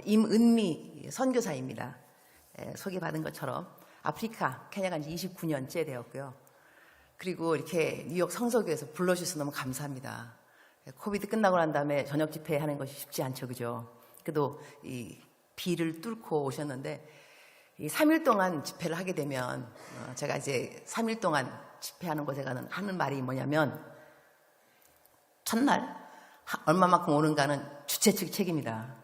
임은미 선교사입니다. 소개받은 것처럼 아프리카 케냐 간 지 29년째 되었고요. 그리고 이렇게 뉴욕 성서교에서 불러주셔서 너무 감사합니다. 코비드 끝나고 난 다음에 저녁 집회 하는 것이 쉽지 않죠, 그죠? 그래도 이 비를 뚫고 오셨는데 이 3일 동안 집회를 하게 되면 제가 이제 3일 동안 집회하는 곳에 하는 말이 뭐냐면 첫날 얼마만큼 오는가는 주최 측 책임이다.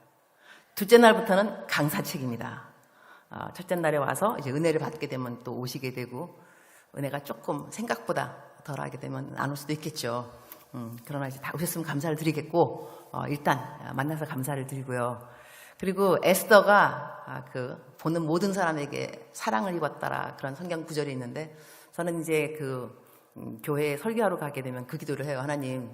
둘째 날부터는 강사 책임이다. 첫째 날에 와서 이제 은혜를 받게 되면 또 오시게 되고 은혜가 조금 생각보다 덜하게 되면 안 올 수도 있겠죠. 그러나 이제 다 오셨으면 감사를 드리겠고 일단 만나서 감사를 드리고요. 그리고 에스더가 보는 모든 사람에게 사랑을 입었다라 그런 성경 구절이 있는데 저는 이제 교회에 설교하러 가게 되면 그 기도를 해요. 하나님,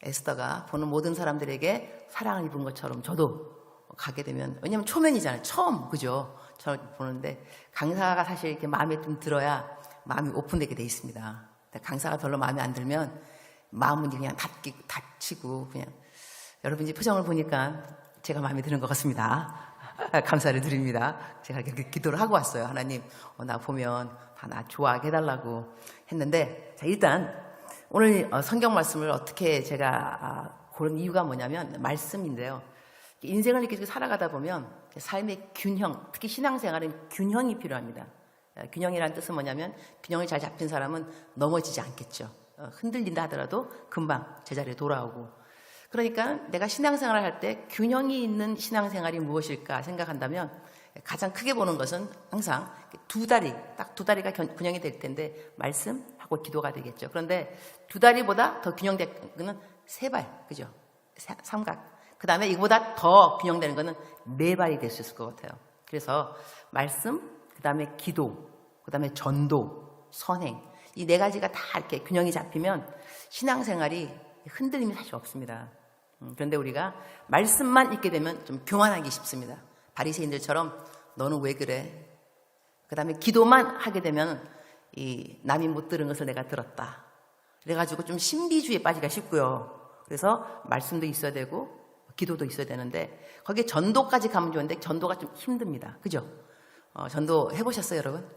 에스더가 보는 모든 사람들에게 사랑을 입은 것처럼 저도 가게 되면, 왜냐면 초면이잖아요. 처음, 그죠? 처음 보는데 강사가 사실 이렇게 마음에 좀 들어야 마음이 오픈되게 돼 있습니다. 강사가 별로 마음에 안 들면 마음은 그냥 닫히고 그냥 여러분이 표정을 보니까 제가 마음에 드는 것 같습니다. 감사를 드립니다. 제가 이렇게 기도를 하고 왔어요. 하나님, 나 보면 다 나 좋아하게 해달라고 했는데, 자, 일단 오늘 성경 말씀을 어떻게 제가 고른 이유가 뭐냐면 말씀인데요. 인생을 이렇게 살아가다 보면 삶의 균형, 특히 신앙생활은 균형이 필요합니다. 균형이라는 뜻은 뭐냐면 균형이 잘 잡힌 사람은 넘어지지 않겠죠. 흔들린다 하더라도 금방 제자리에 돌아오고. 그러니까 내가 신앙생활을 할 때 균형이 있는 신앙생활이 무엇일까 생각한다면 가장 크게 보는 것은 항상 딱 두 다리가 균형이 될 텐데 말씀하고 기도가 되겠죠. 그런데 두 다리보다 더 균형된 거는 세 발, 그죠? 삼각. 그 다음에 이거보다 더 균형되는 거는 네 발이 될 수 있을 것 같아요. 그래서 말씀, 그 다음에 기도, 그 다음에 전도, 선행. 이 네 가지가 다 이렇게 균형이 잡히면 신앙생활이 흔들림이 사실 없습니다. 그런데 우리가 말씀만 읽게 되면 좀 교만하기 쉽습니다. 바리새인들처럼 너는 왜 그래? 그 다음에 기도만 하게 되면 남이 못 들은 것을 내가 들었다. 그래가지고 좀 신비주의에 빠지기가 쉽고요. 그래서 말씀도 있어야 되고 기도도 있어야 되는데 거기에 전도까지 가면 좋은데 전도가 좀 힘듭니다. 그죠? 전도 해보셨어요, 여러분?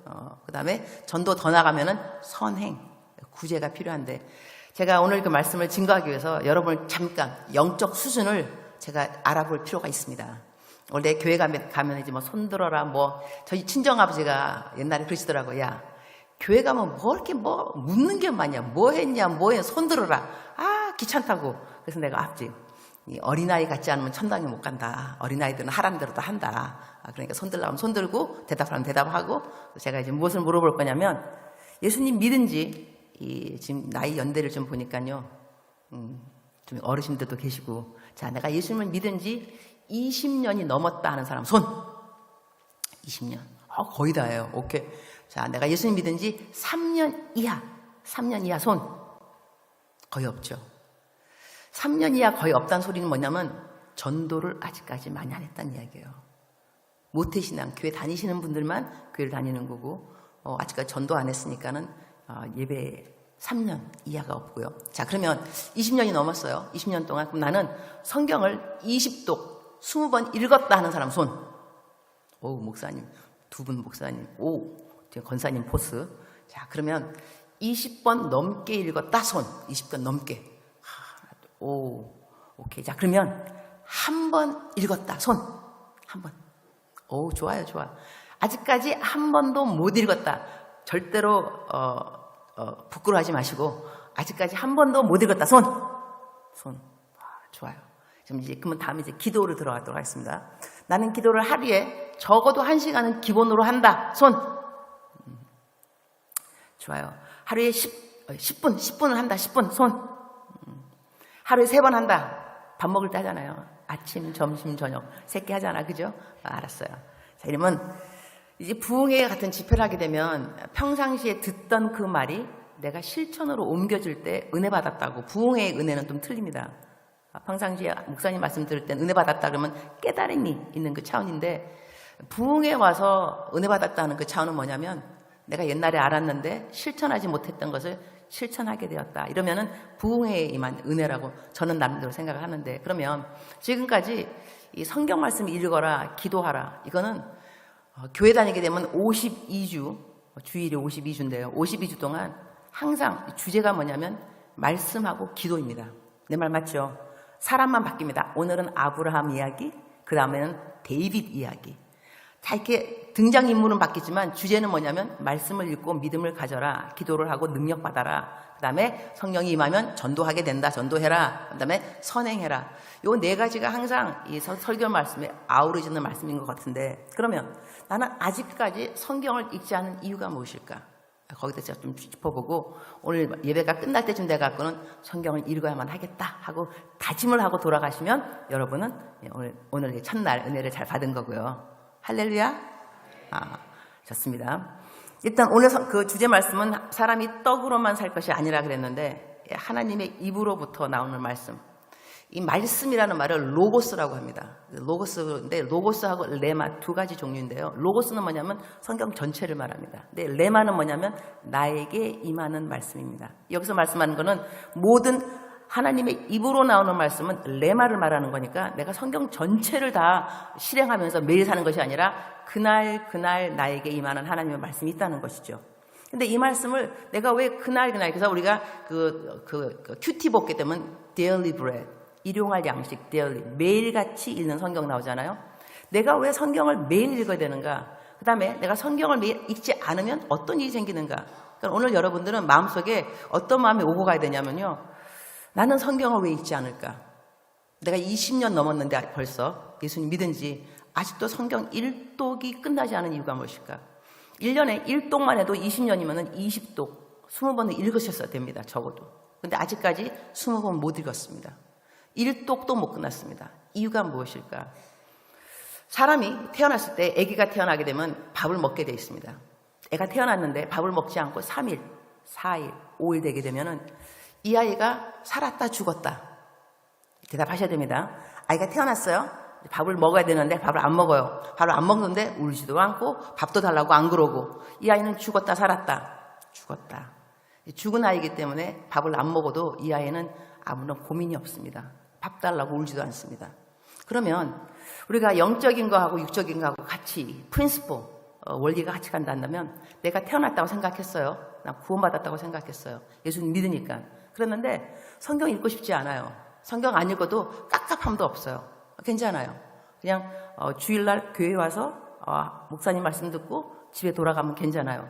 그 다음에 전도 더 나가면은 선행, 구제가 필요한데 제가 오늘 그 말씀을 증거하기 위해서 여러분을 잠깐 영적 수준을 제가 알아볼 필요가 있습니다. 원래 교회 가면 이제 뭐 손들어라, 저희 친정아버지가 옛날에 그러시더라고요. 야, 교회 가면 이렇게 묻는 게 많냐, 뭐 했냐, 손들어라. 귀찮다고. 그래서 내가 아버지, 이 어린아이 같지 않으면 천당에 못 간다. 어린아이들은 하라는 대로 다 한다. 그러니까 손들라면 손들고 대답하면 대답하고. 제가 이제 무엇을 물어볼 거냐면 예수님 믿은 지 지금 나이 연대를 좀 보니까요. 좀 어르신들도 계시고. 자, 내가 예수님을 믿은 지 20년이 넘었다 하는 사람 손. 20년. 거의 다예요. 오케이. 자, 내가 예수님 믿은 지 3년 이하 손. 거의 없죠. 3년 이하 거의 없다는 소리는 뭐냐면 전도를 아직까지 많이 안 했다는 이야기예요. 모태신앙, 교회 다니시는 분들만 교회를 다니는 거고 아직까지 전도 안 했으니까는 예배 3년 이하가 없고요. 자, 그러면 20년이 넘었어요. 20년 동안 그럼 나는 성경을 20독 20번 읽었다 하는 사람 손. 오, 목사님, 두 분 목사님, 오, 권사님 포스. 자, 그러면 20번 넘게 읽었다 손. 20번 넘게. 오, 오케이. 자, 그러면 한 번 읽었다 손. 한 번. 오, 좋아요. 아직까지 한 번도 못 읽었다. 절대로 부끄러워하지 마시고 아직까지 한 번도 못 읽었다 손. 좋아요. 그러면 다음에 이제 기도로 들어가도록 하겠습니다. 나는 기도를 하루에 적어도 1시간은 기본으로 한다 손. 좋아요. 하루에 10분을 한다 10분 손. 하루에 3번 한다. 밥 먹을 때 하잖아요. 아침, 점심, 저녁. 3끼 하잖아. 그죠? 알았어요. 자, 이러면 이제 부흥회 같은 집회를 하게 되면 평상시에 듣던 그 말이 내가 실천으로 옮겨질 때 은혜 받았다고. 부흥회의 은혜는 좀 틀립니다. 평상시에 목사님 말씀 들을 땐 은혜 받았다 그러면 깨달음이 있는 그 차원인데 부흥회에 와서 은혜 받았다는 그 차원은 뭐냐면 내가 옛날에 알았는데 실천하지 못했던 것을 실천하게 되었다. 이러면은 부흥회에 임한 은혜라고 저는 나름대로 생각을 하는데, 그러면 지금까지 이 성경 말씀 읽어라, 기도하라, 이거는 교회 다니게 되면 52주, 주일이 52주인데요. 52주 동안 항상 주제가 뭐냐면 말씀하고 기도입니다. 내 말 맞죠? 사람만 바뀝니다. 오늘은 아브라함 이야기, 그 다음에는 데이빗 이야기. 다 이렇게 등장인물은 바뀌지만 주제는 뭐냐면 말씀을 읽고 믿음을 가져라, 기도를 하고 능력 받아라, 그 다음에 성령이 임하면 전도하게 된다, 전도해라, 그 다음에 선행해라. 요 네 가지가 항상 이 설교 말씀에 아우러지는 말씀인 것 같은데, 그러면 나는 아직까지 성경을 읽지 않은 이유가 무엇일까? 거기다 제가 좀 짚어보고, 오늘 예배가 끝날 때쯤 돼갖고는 성경을 읽어야만 하겠다 하고 다짐을 하고 돌아가시면 여러분은 오늘 첫날 은혜를 잘 받은 거고요. 할렐루야. 좋습니다. 일단 오늘 그 주제 말씀은 사람이 떡으로만 살 것이 아니라 그랬는데, 하나님의 입으로부터 나오는 말씀. 이 말씀이라는 말을 로고스라고 합니다. 로고스인데, 로고스하고 레마 두 가지 종류인데요. 로고스는 뭐냐면 성경 전체를 말합니다. 근데 레마는 뭐냐면 나에게 임하는 말씀입니다. 여기서 말씀하는 거는 모든 하나님의 입으로 나오는 말씀은 레마를 말하는 거니까 내가 성경 전체를 다 실행하면서 매일 사는 것이 아니라 그날 나에게 임하는 하나님의 말씀이 있다는 것이죠. 근데 이 말씀을 내가 왜 그날 그래서 우리가 큐티 먹게 되면 daily bread, 일용할 양식, daily, 매일같이 읽는 성경 나오잖아요. 내가 왜 성경을 매일 읽어야 되는가? 그 다음에 내가 성경을 매일 읽지 않으면 어떤 일이 생기는가? 그러니까 오늘 여러분들은 마음속에 어떤 마음이 오고 가야 되냐면요, 나는 성경을 왜 읽지 않을까? 내가 20년 넘었는데 벌써 예수님 믿은 지 아직도 성경 1독이 끝나지 않은 이유가 무엇일까? 1년에 1독만 해도 20년이면 20독, 20번은 읽으셨어야 됩니다. 적어도. 근데 아직까지 20번 못 읽었습니다. 1독도 못 끝났습니다. 이유가 무엇일까? 사람이 태어났을 때, 아기가 태어나게 되면 밥을 먹게 돼 있습니다. 애가 태어났는데 밥을 먹지 않고 3일, 4일, 5일 되게 되면은 이 아이가 살았다 죽었다 대답하셔야 됩니다. 아이가 태어났어요. 밥을 먹어야 되는데 밥을 안 먹어요. 밥을 안 먹는데 울지도 않고 밥도 달라고 안 그러고, 이 아이는 죽었다 살았다? 죽었다. 죽은 아이이기 때문에 밥을 안 먹어도 이 아이는 아무런 고민이 없습니다. 밥 달라고 울지도 않습니다. 그러면 우리가 영적인 거하고 육적인 거하고 같이 프린시플, 원리가 같이 간다면, 내가 태어났다고 생각했어요. 나 구원받았다고 생각했어요. 예수님 믿으니까. 그랬는데 성경 읽고 싶지 않아요. 성경 안 읽어도 깝깝함도 없어요. 괜찮아요. 그냥 주일날 교회 와서 목사님 말씀 듣고 집에 돌아가면 괜찮아요.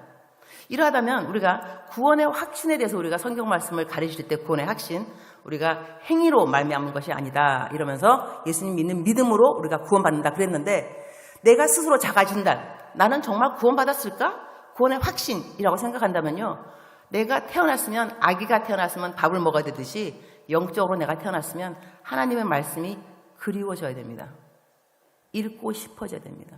이러하다면 우리가 구원의 확신에 대해서 우리가 성경 말씀을 가르칠 때 구원의 확신, 우리가 행위로 말미암은 것이 아니다 이러면서 예수님 믿는 믿음으로 우리가 구원받는다 그랬는데, 내가 스스로 자가진단, 나는 정말 구원받았을까? 구원의 확신이라고 생각한다면요, 내가 태어났으면, 아기가 태어났으면 밥을 먹어야 되듯이 영적으로 내가 태어났으면 하나님의 말씀이 그리워져야 됩니다. 읽고 싶어져야 됩니다.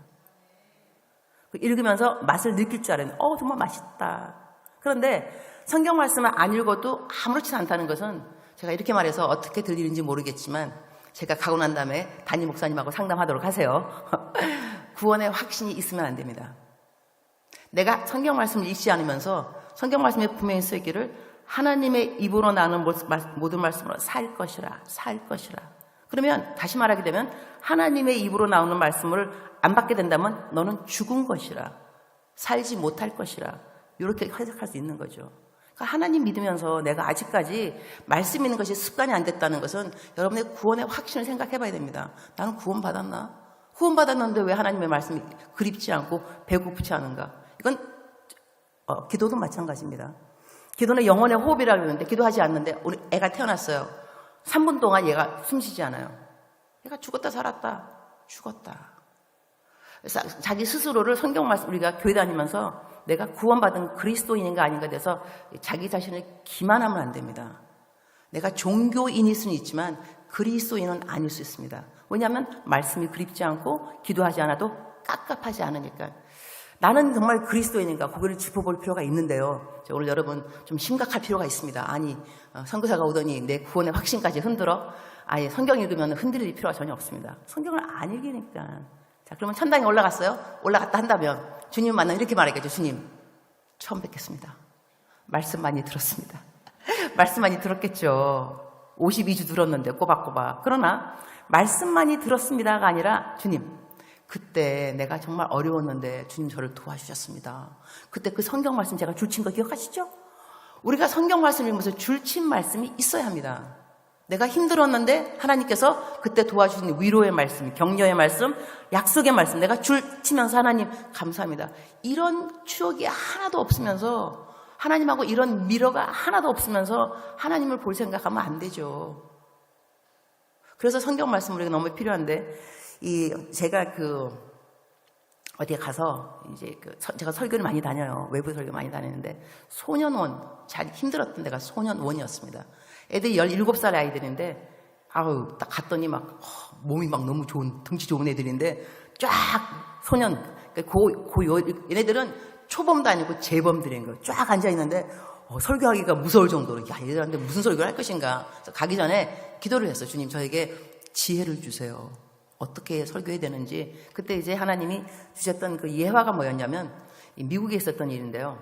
읽으면서 맛을 느낄 줄 알아요. 정말 맛있다. 그런데 성경 말씀을 안 읽어도 아무렇지 않다는 것은, 제가 이렇게 말해서 어떻게 들리는지 모르겠지만 제가 가고 난 다음에 담임 목사님하고 상담하도록 하세요. 구원의 확신이 있으면 안 됩니다. 내가 성경 말씀을 읽지 않으면서 성경 말씀에 분명히 쓰기를 하나님의 입으로 나는 모든 말씀으로 살 것이라. 그러면 다시 말하게 되면 하나님의 입으로 나오는 말씀을 안 받게 된다면 너는 죽은 것이라, 살지 못할 것이라, 이렇게 해석할 수 있는 거죠. 그러니까 하나님 믿으면서 내가 아직까지 말씀 있는 것이 습관이 안 됐다는 것은 여러분의 구원의 확신을 생각해 봐야 됩니다. 나는 구원받았나? 구원받았는데 왜 하나님의 말씀이 그립지 않고 배고프지 않은가? 이건 기도도 마찬가지입니다. 기도는 영혼의 호흡이라고 그러는데, 기도하지 않는데 우리 애가 태어났어요. 3분 동안 얘가 숨쉬지 않아요. 얘가 죽었다 살았다, 죽었다. 그래서 자기 스스로를 성경 말씀, 우리가 교회 다니면서 내가 구원받은 그리스도인인가 아닌가 돼서 자기 자신을 기만하면 안 됩니다. 내가 종교인일 수는 있지만 그리스도인은 아닐 수 있습니다. 왜냐하면 말씀이 그립지 않고 기도하지 않아도 깝깝하지 않으니까. 나는 정말 그리스도인인가, 고개를 짚어볼 필요가 있는데요. 오늘 여러분 좀 심각할 필요가 있습니다. 아니, 선교사가 오더니 내 구원의 확신까지 흔들어? 아예 성경 읽으면 흔들릴 필요가 전혀 없습니다. 성경을 안 읽으니까. 자, 그러면 천당에 올라갔어요? 올라갔다 한다면 주님 만나면 이렇게 말하겠죠. 주님, 처음 뵙겠습니다. 말씀 많이 들었습니다. 말씀 많이 들었겠죠. 52주 들었는데 꼬박꼬박. 그러나 말씀 많이 들었습니다가 아니라 주님, 그때 내가 정말 어려웠는데 주님 저를 도와주셨습니다. 그때 그 성경 말씀 제가 줄친 거 기억하시죠? 우리가 성경 말씀을 읽으면서 줄친 말씀이 있어야 합니다. 내가 힘들었는데 하나님께서 그때 도와주신 위로의 말씀, 격려의 말씀, 약속의 말씀 내가 줄치면서 하나님 감사합니다. 이런 추억이 하나도 없으면서 하나님하고 이런 미러가 하나도 없으면서 하나님을 볼 생각하면 안 되죠. 그래서 성경 말씀 우리가 너무 필요한데 제가 어디에 가서 제가 설교를 많이 다녀요. 외부 설교 많이 다니는데 소년원 잘 힘들었던 데가 소년원이었습니다. 애들이 17살 아이들인데 딱 갔더니 막 몸이 막 너무 좋은 덩치 좋은 애들인데 쫙 소년 얘네들은 초범도 아니고 재범들인 거예요. 쫙 앉아 있는데 설교하기가 무서울 정도로 야 얘들한테 무슨 설교를 할 것인가. 그래서 가기 전에 기도를 했어요. 주님 저에게 지혜를 주세요. 어떻게 설교해야 되는지. 그때 이제 하나님이 주셨던 그 예화가 뭐였냐면 미국에 있었던 일인데요.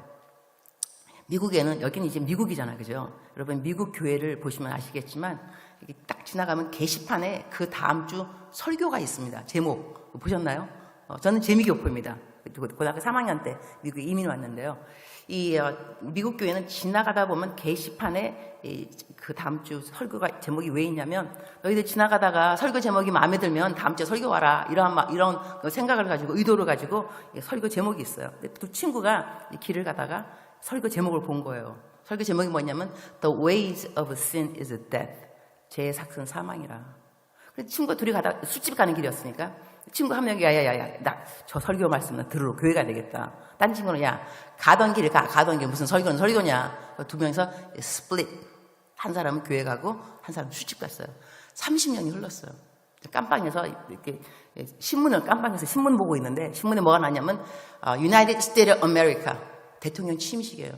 미국에는 여기는 이제 미국이잖아요, 그죠? 여러분 미국 교회를 보시면 아시겠지만 딱 지나가면 게시판에 그 다음 주 설교가 있습니다. 제목 보셨나요? 저는 재미교포입니다. 고등학교 3학년 때 미국에 이민 왔는데요. 미국 교회는 지나가다 보면 게시판에 그 다음 주 설교가 제목이 왜 있냐면 너희들 지나가다가 설교 제목이 마음에 들면 다음 주에 설교 와라 이런 생각을 가지고 의도를 가지고 설교 제목이 있어요. 두 친구가 길을 가다가 설교 제목을 본 거예요. 설교 제목이 뭐냐면 The ways of sin is death. 죄의 삭은 사망이라. 그래서 친구가 둘이 가다가 술집 가는 길이었으니까 친구 한 명이 야야야야 나 저 설교 말씀 나 들으러 교회 가야 되겠다. 딴 친구는 야 가던 길 무슨 설교는 설교냐. 두 명이서 스플릿. 한 사람은 교회 가고 한 사람은 술집 갔어요. 30년이 흘렀어요. 깜빵에서 이렇게 깜빵에서 신문 보고 있는데 신문에 뭐가 나냐면 United States of America 대통령 취임식이에요.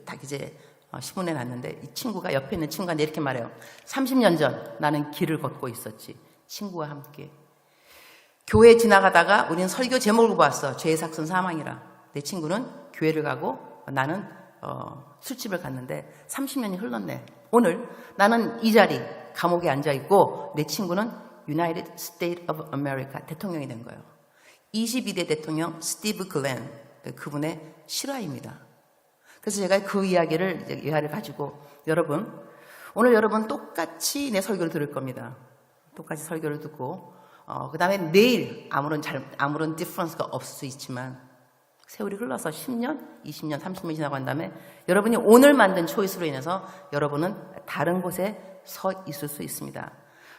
딱 이제 신문에 났는데 이 친구가 옆에 있는 친구가 이렇게 말해요. 30년 전 나는 길을 걷고 있었지. 친구와 함께. 교회 지나가다가 우리는 설교 제목을 보았어. 죄의 삭은 사망이라. 내 친구는 교회를 가고 나는 술집을 갔는데 30년이 흘렀네. 오늘 나는 이 자리 감옥에 앉아있고 내 친구는 United States of America 대통령이 된 거예요. 22대 대통령 스티브 글렌 그분의 실화입니다. 그래서 제가 그 이야기를 가지고 오늘 여러분 똑같이 내 설교를 들을 겁니다. 똑같이 설교를 듣고 그 다음에 내일 아무런 디퍼런스가 없을 수 있지만 세월이 흘러서 10년, 20년, 30년이 지나고 난 다음에 여러분이 오늘 만든 초이스로 인해서 여러분은 다른 곳에 서 있을 수 있습니다.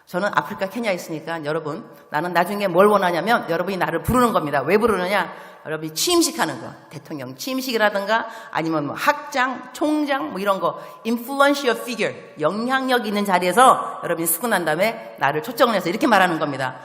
저는 아프리카 케냐에 있으니까 여러분 나는 나중에 뭘 원하냐면 여러분이 나를 부르는 겁니다. 왜 부르느냐? 여러분이 취임식 하는 거. 대통령 취임식이라든가 아니면 뭐 학장, 총장 뭐 이런 거 influential figure 영향력 있는 자리에서 여러분이 쓰고 난 다음에 나를 초청을 해서 이렇게 말하는 겁니다.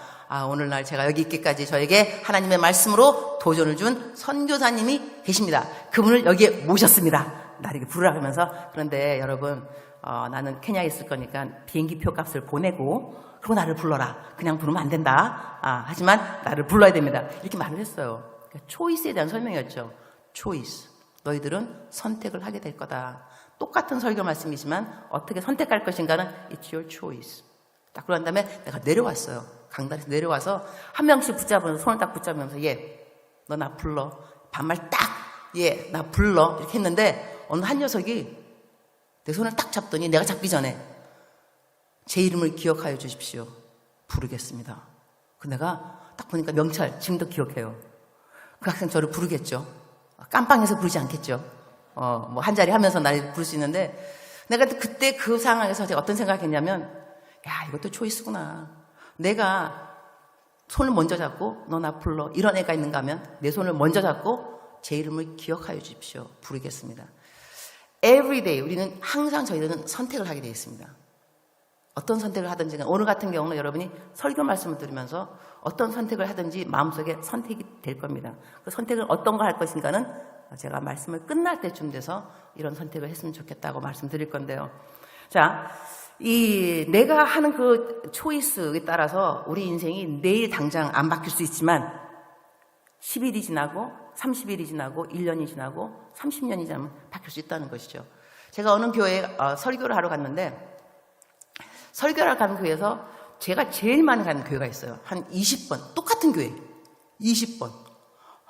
오늘날 제가 여기 있기까지 저에게 하나님의 말씀으로 도전을 준 선교사님이 계십니다. 그분을 여기에 모셨습니다. 나를 이렇게 부르라 하면서 그런데 여러분 나는 케냐에 있을 거니까 비행기표 값을 보내고 그리고 나를 불러라. 그냥 부르면 안 된다. 하지만 나를 불러야 됩니다. 이렇게 말을 했어요. 그러니까 초이스에 대한 설명이었죠. 초이스. 너희들은 선택을 하게 될 거다. 똑같은 설교 말씀이지만 어떻게 선택할 것인가는 It's your choice. 딱 그런 다음에 내가 내려왔어요. 강단에서 내려와서 한 명씩 붙잡으면서 손을 딱 붙잡으면서 너 나 불러. 반말 딱 나 불러. 이렇게 했는데 어느 한 녀석이 내 손을 딱 잡더니 내가 잡기 전에 제 이름을 기억하여 주십시오. 부르겠습니다. 내가 딱 보니까 명찰 지금도 기억해요. 그 학생 저를 부르겠죠. 깜빵에서 부르지 않겠죠. 뭐 한 자리 하면서 날 부를 수 있는데 내가 그때 그 상황에서 제가 어떤 생각했냐면 이것도 초이스구나. 내가 손을 먼저 잡고 너 나 불러 이런 애가 있는가 하면 내 손을 먼저 잡고 제 이름을 기억하여 주십시오. 부르겠습니다. Everyday 우리는 항상 저희들은 선택을 하게 되어 있습니다. 어떤 선택을 하든지 오늘 같은 경우는 여러분이 설교 말씀을 들으면서 어떤 선택을 하든지 마음속에 선택이 될 겁니다. 그 선택을 어떤 거 할 것인가는 제가 말씀을 끝날 때쯤 돼서 이런 선택을 했으면 좋겠다고 말씀드릴 건데요. 자, 내가 하는 그 초이스에 따라서 우리 인생이 내일 당장 안 바뀔 수 있지만 10일이 지나고 30일이 지나고 1년이 지나고 30년이 지나면 바뀔 수 있다는 것이죠. 제가 어느 교회에 설교를 하러 갔는데 설교를 하러 가는 교회에서 제가 제일 많이 가는 교회가 있어요. 한 20번. 똑같은 교회. 20번.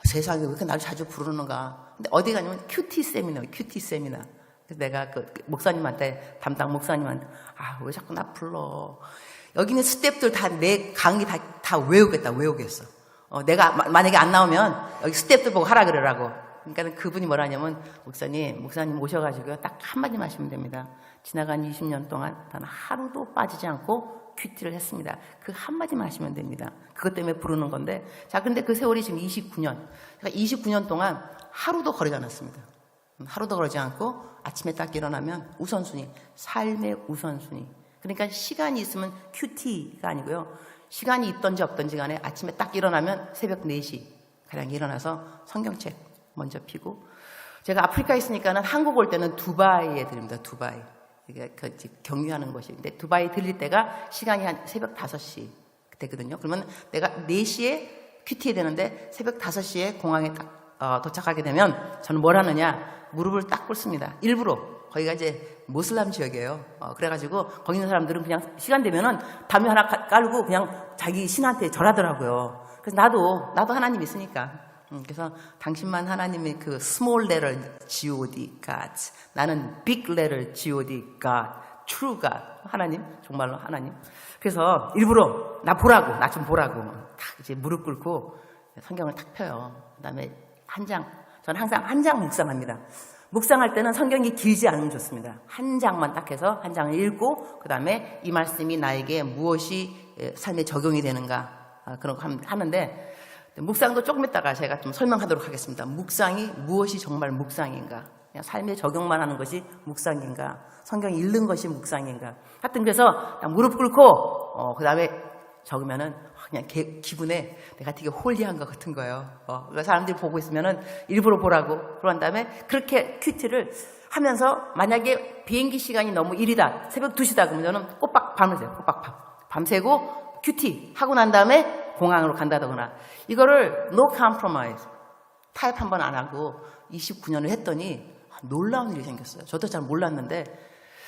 세상에 왜 이렇게 날 자주 부르는가. 근데 어디 가냐면 큐티 세미나. 그래서 내가 그 목사님한테, 담당 목사님한테, 왜 자꾸 나 불러. 여기 있는 스태프들 다 내 강의 다 외우겠어. 내가 만약에 안 나오면 여기 스태프들 보고 하라 그러라고. 그러니까 그분이 뭐라 하냐면, 목사님 오셔가지고요. 딱 한마디만 하시면 됩니다. 지나간 20년 동안 단 하루도 빠지지 않고 큐티를 했습니다. 그 한마디만 하시면 됩니다. 그것 때문에 부르는 건데. 자, 근데 그 세월이 지금 29년. 그러니까 29년 동안 하루도 거리지 않았습니다. 하루도 그러지 않고 아침에 딱 일어나면 우선순위, 삶의 우선순위. 그러니까 시간이 있으면 큐티가 아니고요. 시간이 있던지 없던지 간에 아침에 딱 일어나면 새벽 4시 가량 일어나서 성경책 먼저 피고, 제가 아프리카에 있으니까는 한국 올 때는 두바이에 들립니다. 두바이. 이게 경유하는 곳이. 근데 두바이 들릴 때가 시간이 한 새벽 5시 되거든요. 그러면 내가 4시에 큐티해야 되는데 새벽 5시에 공항에 딱 도착하게 되면 저는 뭘 하느냐, 무릎을 딱 꿇습니다. 일부러. 거기가 이제 모슬람 지역이에요. 그래가지고 거기 있는 사람들은 그냥 시간 되면은 담요 하나 깔고 그냥 자기 신한테 절하더라고요. 그래서 나도 하나님 있으니까. 그래서 당신만 하나님의 그 small letter God, God. 나는 big letter God, God. True God. 하나님, 정말로 하나님. 그래서 일부러 나 좀 보라고. 딱 이제 무릎 꿇고 성경을 탁 펴요. 그다음에 저는 항상 한 장 묵상합니다. 묵상할 때는 성경이 길지 않으면 좋습니다. 한 장만 딱 해서 한 장을 읽고, 그 다음에 이 말씀이 나에게 무엇이 삶에 적용이 되는가, 그런 거 하는데, 묵상도 조금 있다가 제가 좀 설명하도록 하겠습니다. 묵상이 무엇이 정말 묵상인가? 그냥 삶에 적용만 하는 것이 묵상인가? 성경 읽는 것이 묵상인가? 하여튼 그래서 무릎 꿇고, 그 다음에 적으면은 그냥 기분에 내가 되게 홀리한 것 같은 거예요. 그러니까 사람들이 보고 있으면은 일부러 보라고. 그런 다음에 그렇게 큐티를 하면서 만약에 비행기 시간이 너무 이르다, 새벽 2시다 그러면 저는 꼬박 밤을 새요. 밤새고 큐티 하고 난 다음에 공항으로 간다거나. 이거를 no compromise, 타협 한번 안 하고 29년을 했더니 놀라운 일이 생겼어요. 저도 잘 몰랐는데.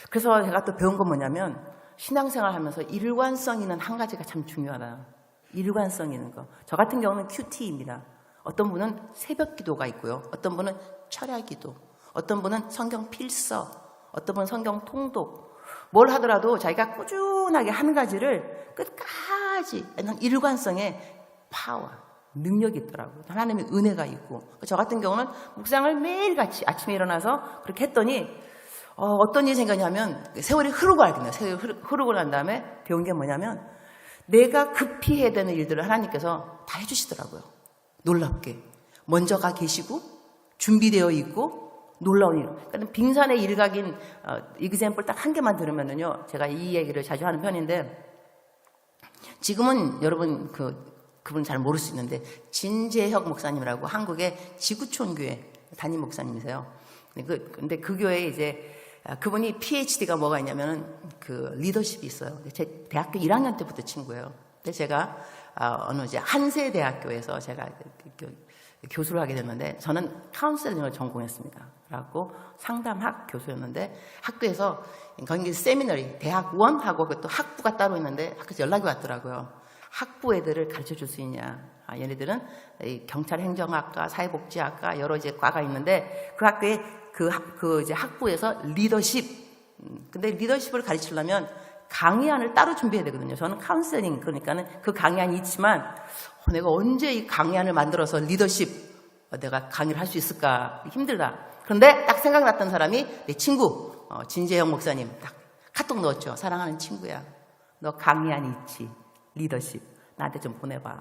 그래서 제가 또 배운 건 뭐냐면, 신앙생활 하면서 일관성 있는 한 가지가 참 중요하다. 일관성 있는 거. 저 같은 경우는 큐티입니다. 어떤 분은 새벽 기도가 있고요. 어떤 분은 철야 기도. 어떤 분은 성경 필서. 어떤 분은 성경 통독. 뭘 하더라도 자기가 꾸준하게 한 가지를 끝까지 일관성의 파워, 능력이 있더라고요. 하나님의 은혜가 있고. 저 같은 경우는 묵상을 매일같이 아침에 일어나서 그렇게 했더니 어떤 일이 생겼냐면, 세월이 흐르고 알겠네요. 세월이 흐르고 난 다음에 배운 게 뭐냐면, 내가 급히 해야 되는 일들을 하나님께서 다 해주시더라고요. 놀랍게. 먼저 가 계시고, 준비되어 있고, 놀라운 일. 그러니까 빙산의 일각인 이그젬플 딱 한 개만 들으면은요, 제가 이 얘기를 자주 하는 편인데, 지금은 여러분 그분 잘 모를 수 있는데, 진재혁 목사님이라고 한국의 지구촌교회 담임 목사님이세요. 근데 그 교회에 이제 그분이 PhD가 뭐가 있냐면은 그 리더십이 있어요. 제 대학교 1학년 때부터 친구예요. 근데 제가 어느 이제 한세대학교에서 제가 교수를 하게 됐는데, 저는 카운셀링을 전공했습니다. 그래갖고 상담학 교수였는데, 학교에서 거기 세미너리 대학원하고 또 학부가 따로 있는데 학교에서 연락이 왔더라고요. 학부 애들을 가르쳐 줄 수 있냐? 얘네들은 경찰 행정학과, 사회복지학과 여러 이제 과가 있는데, 그 학교에 그 이제 학부에서 리더십. 근데 리더십을 가르치려면 강의안을 따로 준비해야 되거든요. 저는 카운셀링, 그러니까는 그 강의안이 있지만, 내가 언제 이 강의안을 만들어서 리더십 내가 강의를 할 수 있을까? 힘들다. 그런데 딱 생각났던 사람이 내 친구, 진재영 목사님. 딱 카톡 넣었죠. 사랑하는 친구야. 너 강의안이 있지. 리더십. 나한테 좀 보내봐.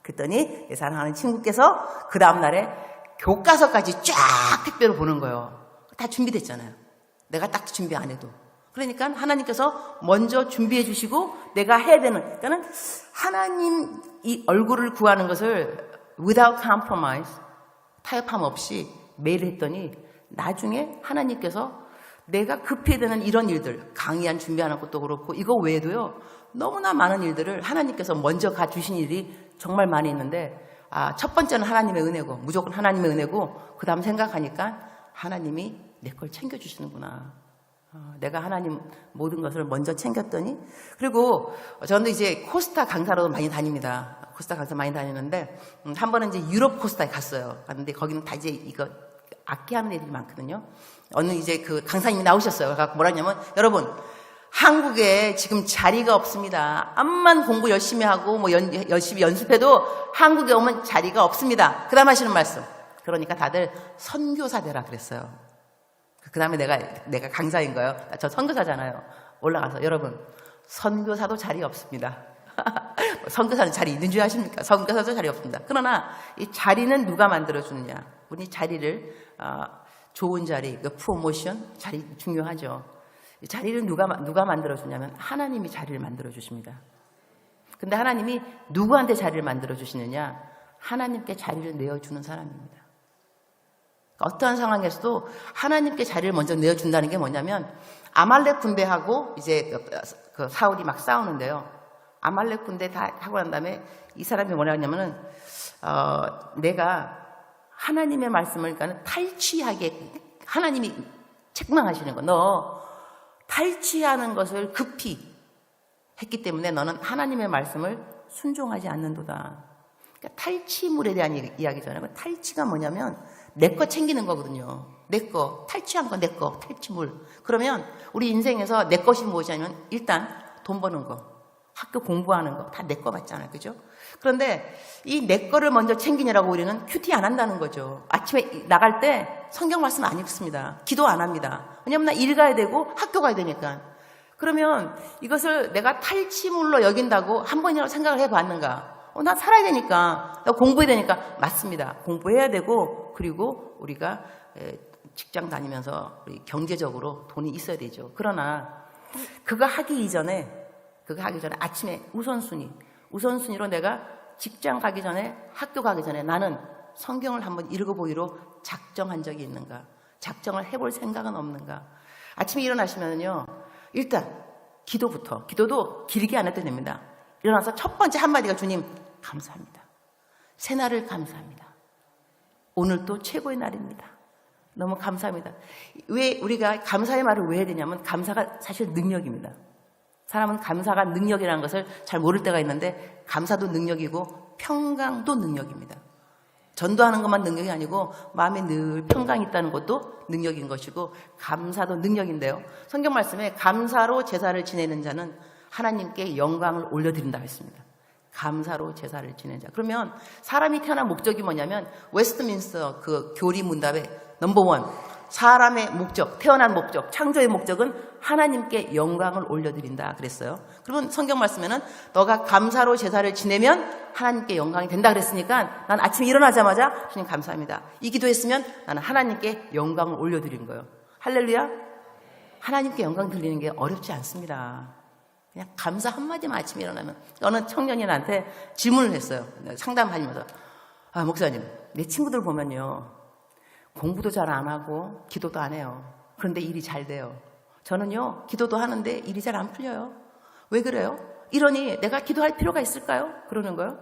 그랬더니 내 사랑하는 친구께서 그 다음날에 교과서까지 쫙 택배로 보는 거예요. 다 준비됐잖아요. 내가 딱 준비 안 해도. 그러니까 하나님께서 먼저 준비해 주시고 내가 해야 되는, 그러니까는 하나님 이 얼굴을 구하는 것을 without compromise, 타협함 없이 매일 했더니 나중에 하나님께서 내가 급해야 되는 이런 일들, 강의안 준비하는 것도 그렇고 이거 외에도요, 너무나 많은 일들을 하나님께서 먼저 가주신 일이 정말 많이 있는데, 첫 번째는 하나님의 은혜고, 무조건 하나님의 은혜고, 그 다음 생각하니까 하나님이 내 걸 챙겨주시는구나. 내가 하나님 모든 것을 먼저 챙겼더니, 그리고 저는 이제 코스타 강사로 많이 다닙니다. 코스타 강사 많이 다니는데, 한 번은 이제 유럽 코스타에 갔어요. 갔는데 거기는 다 이제 이거 악기하는 애들이 많거든요. 어느 이제 그 강사님이 나오셨어요. 그래서 뭐라 하냐면, 여러분, 한국에 지금 자리가 없습니다. 암만 공부 열심히 하고 뭐 열심히 연습해도 한국에 오면 자리가 없습니다. 그 다음 하시는 말씀. 그러니까 다들 선교사 되라 그랬어요. 그 다음에 내가 강사인 거예요. 저 선교사잖아요. 올라가서 여러분, 선교사도 자리 없습니다. 선교사는 자리 있는 줄 아십니까? 선교사도 자리 없습니다. 그러나 이 자리는 누가 만들어주느냐? 우리 자리를 좋은 자리, 그 프로모션 자리 중요하죠. 이 자리를 누가 만들어주냐면 하나님이 자리를 만들어주십니다. 근데 하나님이 누구한테 자리를 만들어주시느냐? 하나님께 자리를 내어주는 사람입니다. 어떠한 상황에서도 하나님께 자리를 먼저 내어준다는 게 뭐냐면, 아말렉 군대하고 이제 그 사울이 막 싸우는데요. 아말렉 군대 다 하고 난 다음에 이 사람이 뭐라 하냐면은, 내가 하나님의 말씀을 그러니까 탈취하게, 하나님이 책망하시는 거, 너 탈취하는 것을 급히 했기 때문에 너는 하나님의 말씀을 순종하지 않는도다. 그러니까 탈취물에 대한 이야기잖아요. 탈취가 뭐냐면 내 거 챙기는 거거든요. 내 거, 탈취한 거 내 거, 탈취물. 그러면 우리 인생에서 내 것이 무엇이냐면 일단 돈 버는 거, 학교 공부하는 거 다 내 거 맞잖아요. 그죠? 그런데 이 내 거를 먼저 챙기느라고 우리는 큐티 안 한다는 거죠. 아침에 나갈 때 성경 말씀 안 읽습니다. 기도 안 합니다. 왜냐면 나 일 가야 되고 학교 가야 되니까. 그러면 이것을 내가 탈취물로 여긴다고 한 번이라도 생각을 해봤는가? 나 살아야 되니까, 나 공부해야 되니까. 맞습니다. 공부해야 되고, 그리고 우리가 직장 다니면서 경제적으로 돈이 있어야 되죠. 그러나 그거 하기 이전에 아침에 우선순위로 내가 직장 가기 전에, 학교 가기 전에 나는 성경을 한번 읽어보기로 작정한 적이 있는가? 작정을 해볼 생각은 없는가? 아침에 일어나시면요, 일단 기도도 길게 안 해도 됩니다. 일어나서 첫 번째 한마디가, 주님 감사합니다. 새날을 감사합니다. 오늘 또 최고의 날입니다. 너무 감사합니다. 왜 우리가 감사의 말을 왜 해야 되냐면, 감사가 사실 능력입니다. 사람은 감사가 능력이라는 것을 잘 모를 때가 있는데, 감사도 능력이고 평강도 능력입니다. 전도하는 것만 능력이 아니고 마음에 늘 평강이 있다는 것도 능력인 것이고, 감사도 능력인데요. 성경 말씀에 감사로 제사를 지내는 자는 하나님께 영광을 올려드린다고 했습니다. 감사로 제사를 지내는 자. 그러면 사람이 태어난 목적이 뭐냐면, 웨스트민스터 그 교리 문답의 넘버원, 사람의 목적, 태어난 목적, 창조의 목적은 하나님께 영광을 올려드린다 그랬어요. 그러면 성경 말씀에는 너가 감사로 제사를 지내면 하나님께 영광이 된다 그랬으니까, 난 아침에 일어나자마자 주님 감사합니다, 이 기도했으면 나는 하나님께 영광을 올려드리는 거예요. 할렐루야. 하나님께 영광 드리는 게 어렵지 않습니다. 그냥 감사 한마디만 아침에 일어나면. 어느 청년인한테 질문을 했어요. 상담하면서, 목사님, 내 친구들 보면요, 공부도 잘 안 하고 기도도 안 해요. 그런데 일이 잘 돼요. 저는요, 기도도 하는데 일이 잘 안 풀려요. 왜 그래요? 이러니 내가 기도할 필요가 있을까요? 그러는 거예요.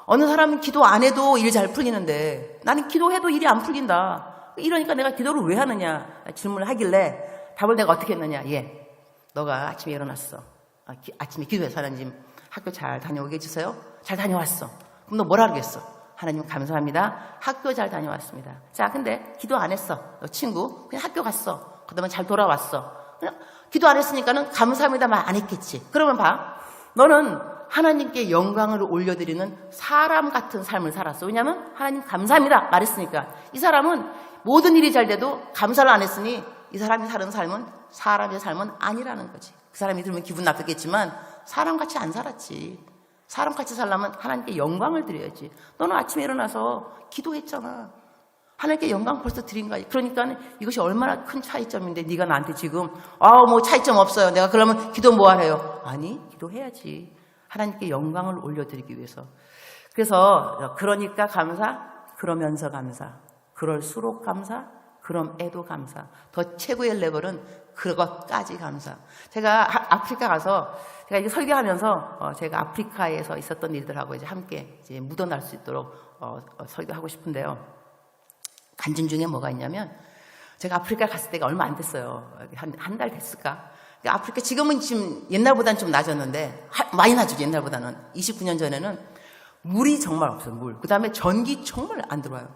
어느 사람은 기도 안 해도 일이 잘 풀리는데 나는 기도해도 일이 안 풀린다. 이러니까 내가 기도를 왜 하느냐 질문을 하길래 답을 내가 어떻게 했느냐. 너가 아침에 일어났어. 아침에 기도해서 하나님 학교 잘 다녀오게 해주세요. 잘 다녀왔어. 그럼 너 뭐라 그러겠어? 하나님 감사합니다. 학교 잘 다녀왔습니다. 자, 근데 기도 안 했어. 너 친구 그냥 학교 갔어. 그 다음에 잘 돌아왔어. 그냥 기도 안 했으니까는 감사합니다 말 안 했겠지. 그러면 봐, 너는 하나님께 영광을 올려드리는 사람 같은 삶을 살았어. 왜냐하면 하나님 감사합니다 말했으니까. 이 사람은 모든 일이 잘 돼도 감사를 안 했으니 이 사람이 사는 삶은 사람의 삶은 아니라는 거지. 그 사람이 들으면 기분 나쁘겠지만 사람같이 안 살았지. 사람같이 살려면 하나님께 영광을 드려야지. 너는 아침에 일어나서 기도했잖아. 하나님께 영광 벌써 드린 거야. 그러니까 이것이 얼마나 큰 차이점인데 네가 나한테 지금 뭐 차이점 없어요. 내가 그러면 기도 뭐 하래요? 아니, 기도해야지. 하나님께 영광을 올려드리기 위해서. 그래서 그러니까 감사, 그러면서 감사, 그럴수록 감사, 그럼에도 감사. 더 최고의 레벨은 그것까지 감사. 제가 아프리카 가서 제가 이제 설교하면서 제가 아프리카에서 있었던 일들하고 이제 함께 이제 묻어날 수 있도록 설교하고 싶은데요. 간증 중에 뭐가 있냐면 제가 아프리카 갔을 때가 얼마 안 됐어요. 한 달 됐을까? 아프리카 지금은 지금 옛날보다는 좀 낮았는데 많이 낮죠. 옛날보다는 29년 전에는 물이 정말 없어요. 물. 그 다음에 전기 정말 안 들어와요.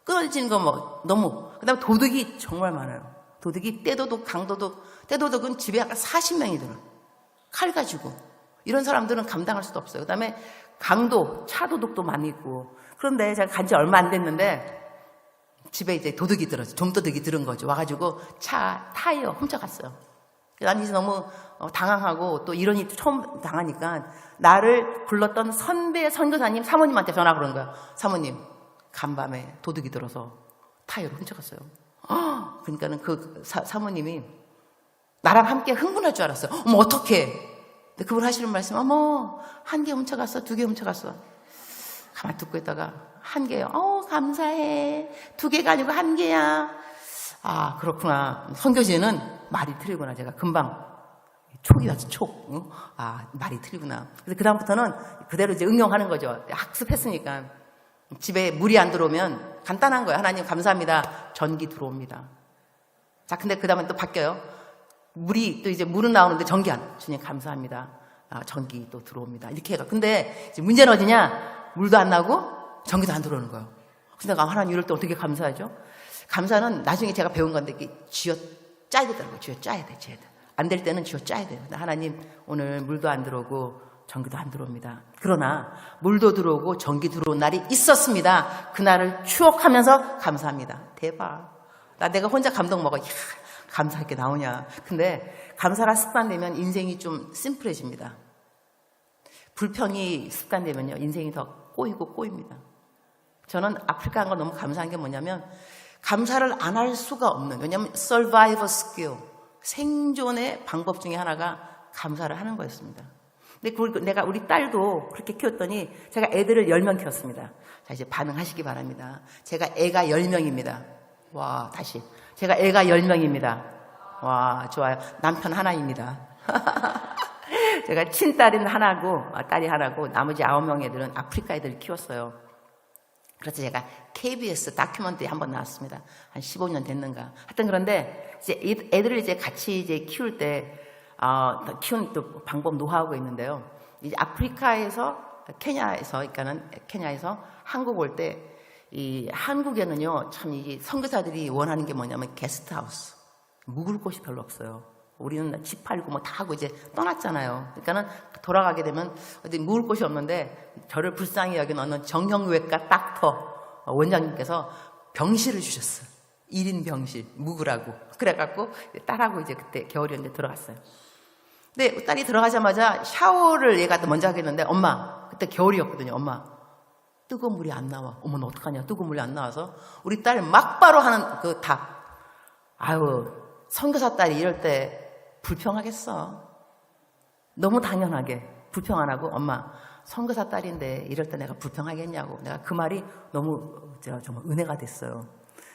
끊어지는 거 뭐 너무. 그 다음에 도둑이 정말 많아요. 도둑이 떼도둑, 강도둑. 떼도둑은 집에 아까 40명이 들어요. 칼 가지고. 이런 사람들은 감당할 수도 없어요. 그 다음에 강도, 차도둑도 많이 있고. 그런데 제가 간지 얼마 안 됐는데 집에 이제 도둑이 들었죠. 좀도둑이 들은 거죠. 와가지고 차 타이어 훔쳐갔어요. 난 이제 너무 당황하고 또 이런 일 처음 당하니까 나를 불렀던 선배 선교사님 사모님한테 전화 그런 거예요. 사모님, 간밤에 도둑이 들어서 타이어를 훔쳐갔어요. 그러니까는 그 사모님이 나랑 함께 흥분할 줄 알았어요. 어머, 어떡해. 근데 그분 하시는 말씀, 어머, 1개 훔쳐갔어, 2개 훔쳐갔어. 가만히 듣고 있다가 1개요. 감사해. 2개가 아니고 1개야. 아, 그렇구나. 선교지는 말이 틀리구나. 제가 금방 촉이 왔지, 촉. 응? 아, 말이 틀리구나. 그래서 그다음부터는 그대로 이제 응용하는 거죠. 학습했으니까. 집에 물이 안 들어오면 간단한 거예요. 하나님 감사합니다. 전기 들어옵니다. 자, 근데 그다음에 또 바뀌어요. 물이 또 이제 물은 나오는데 전기 안. 주님 감사합니다. 아, 전기 또 들어옵니다. 이렇게 해가. 근데 이제 문제는 어디냐? 물도 안 나고 전기도 안 들어오는 거예요. 근데 내가 하나님 이럴 때 어떻게 감사하죠? 감사는 나중에 제가 배운 건데 쥐어 짜야 되더라고요. 쥐어 짜야 돼. 안 될 때는 쥐어 짜야 돼요. 하나님 오늘 물도 안 들어오고 전기도 안 들어옵니다. 그러나 물도 들어오고 전기 들어온 날이 있었습니다. 그날을 추억하면서 감사합니다. 대박. 내가 혼자 감동 먹어. 이야, 감사할 게 나오냐. 근데 감사가 습관되면 인생이 좀 심플해집니다. 불평이 습관되면요. 인생이 더 꼬입니다. 저는 아프리카 간 거 너무 감사한 게 뭐냐면 감사를 안 할 수가 없는, 왜냐하면 survival skill, 생존의 방법 중에 하나가 감사를 하는 거였습니다. 근데 내가 우리 딸도 그렇게 키웠더니 제가 애들을 10명 키웠습니다. 자, 이제 반응하시기 바랍니다. 제가 애가 10명입니다. 와, 다시. 제가 애가 10명입니다. 와, 좋아요. 남편 하나입니다. 제가 친딸은 하나고, 딸이 하나고, 나머지 9명 애들은 아프리카 애들을 키웠어요. 그래서 제가 KBS 다큐멘터리 한번 나왔습니다. 한 15년 됐는가. 하여튼 그런데 이제 애들을 이제 같이 이제 키울 때, 키우는 또 방법 노하우가 있는데요. 이제 아프리카에서, 케냐에서 한국 올 때, 이 한국에는요, 참 이 선교사들이 원하는 게 뭐냐면 게스트하우스. 묵을 곳이 별로 없어요. 우리는 집 팔고 뭐 다 하고 이제 떠났잖아요. 그러니까는 돌아가게 되면 어디 묵을 곳이 없는데 저를 불쌍히 여긴 어느 정형외과 닥터 원장님께서 병실을 주셨어요. 1인 병실, 묵으라고. 그래갖고 딸하고 이제 그때 겨울이었는데 들어갔어요. 근데 딸이 들어가자마자 샤워를 얘가 먼저 하겠는데 엄마, 그때 겨울이었거든요. 엄마, 뜨거운 물이 안 나와. 어머나 어떡하냐. 뜨거운 물이 안 나와서 우리 딸 막바로 하는 그 답. 아유, 선교사 딸이 이럴 때 불평하겠어. 너무 당연하게 불평 안 하고 엄마, 선교사 딸인데 이럴 때 내가 불평하겠냐고. 내가 그 말이 너무 제가 정말 은혜가 됐어요.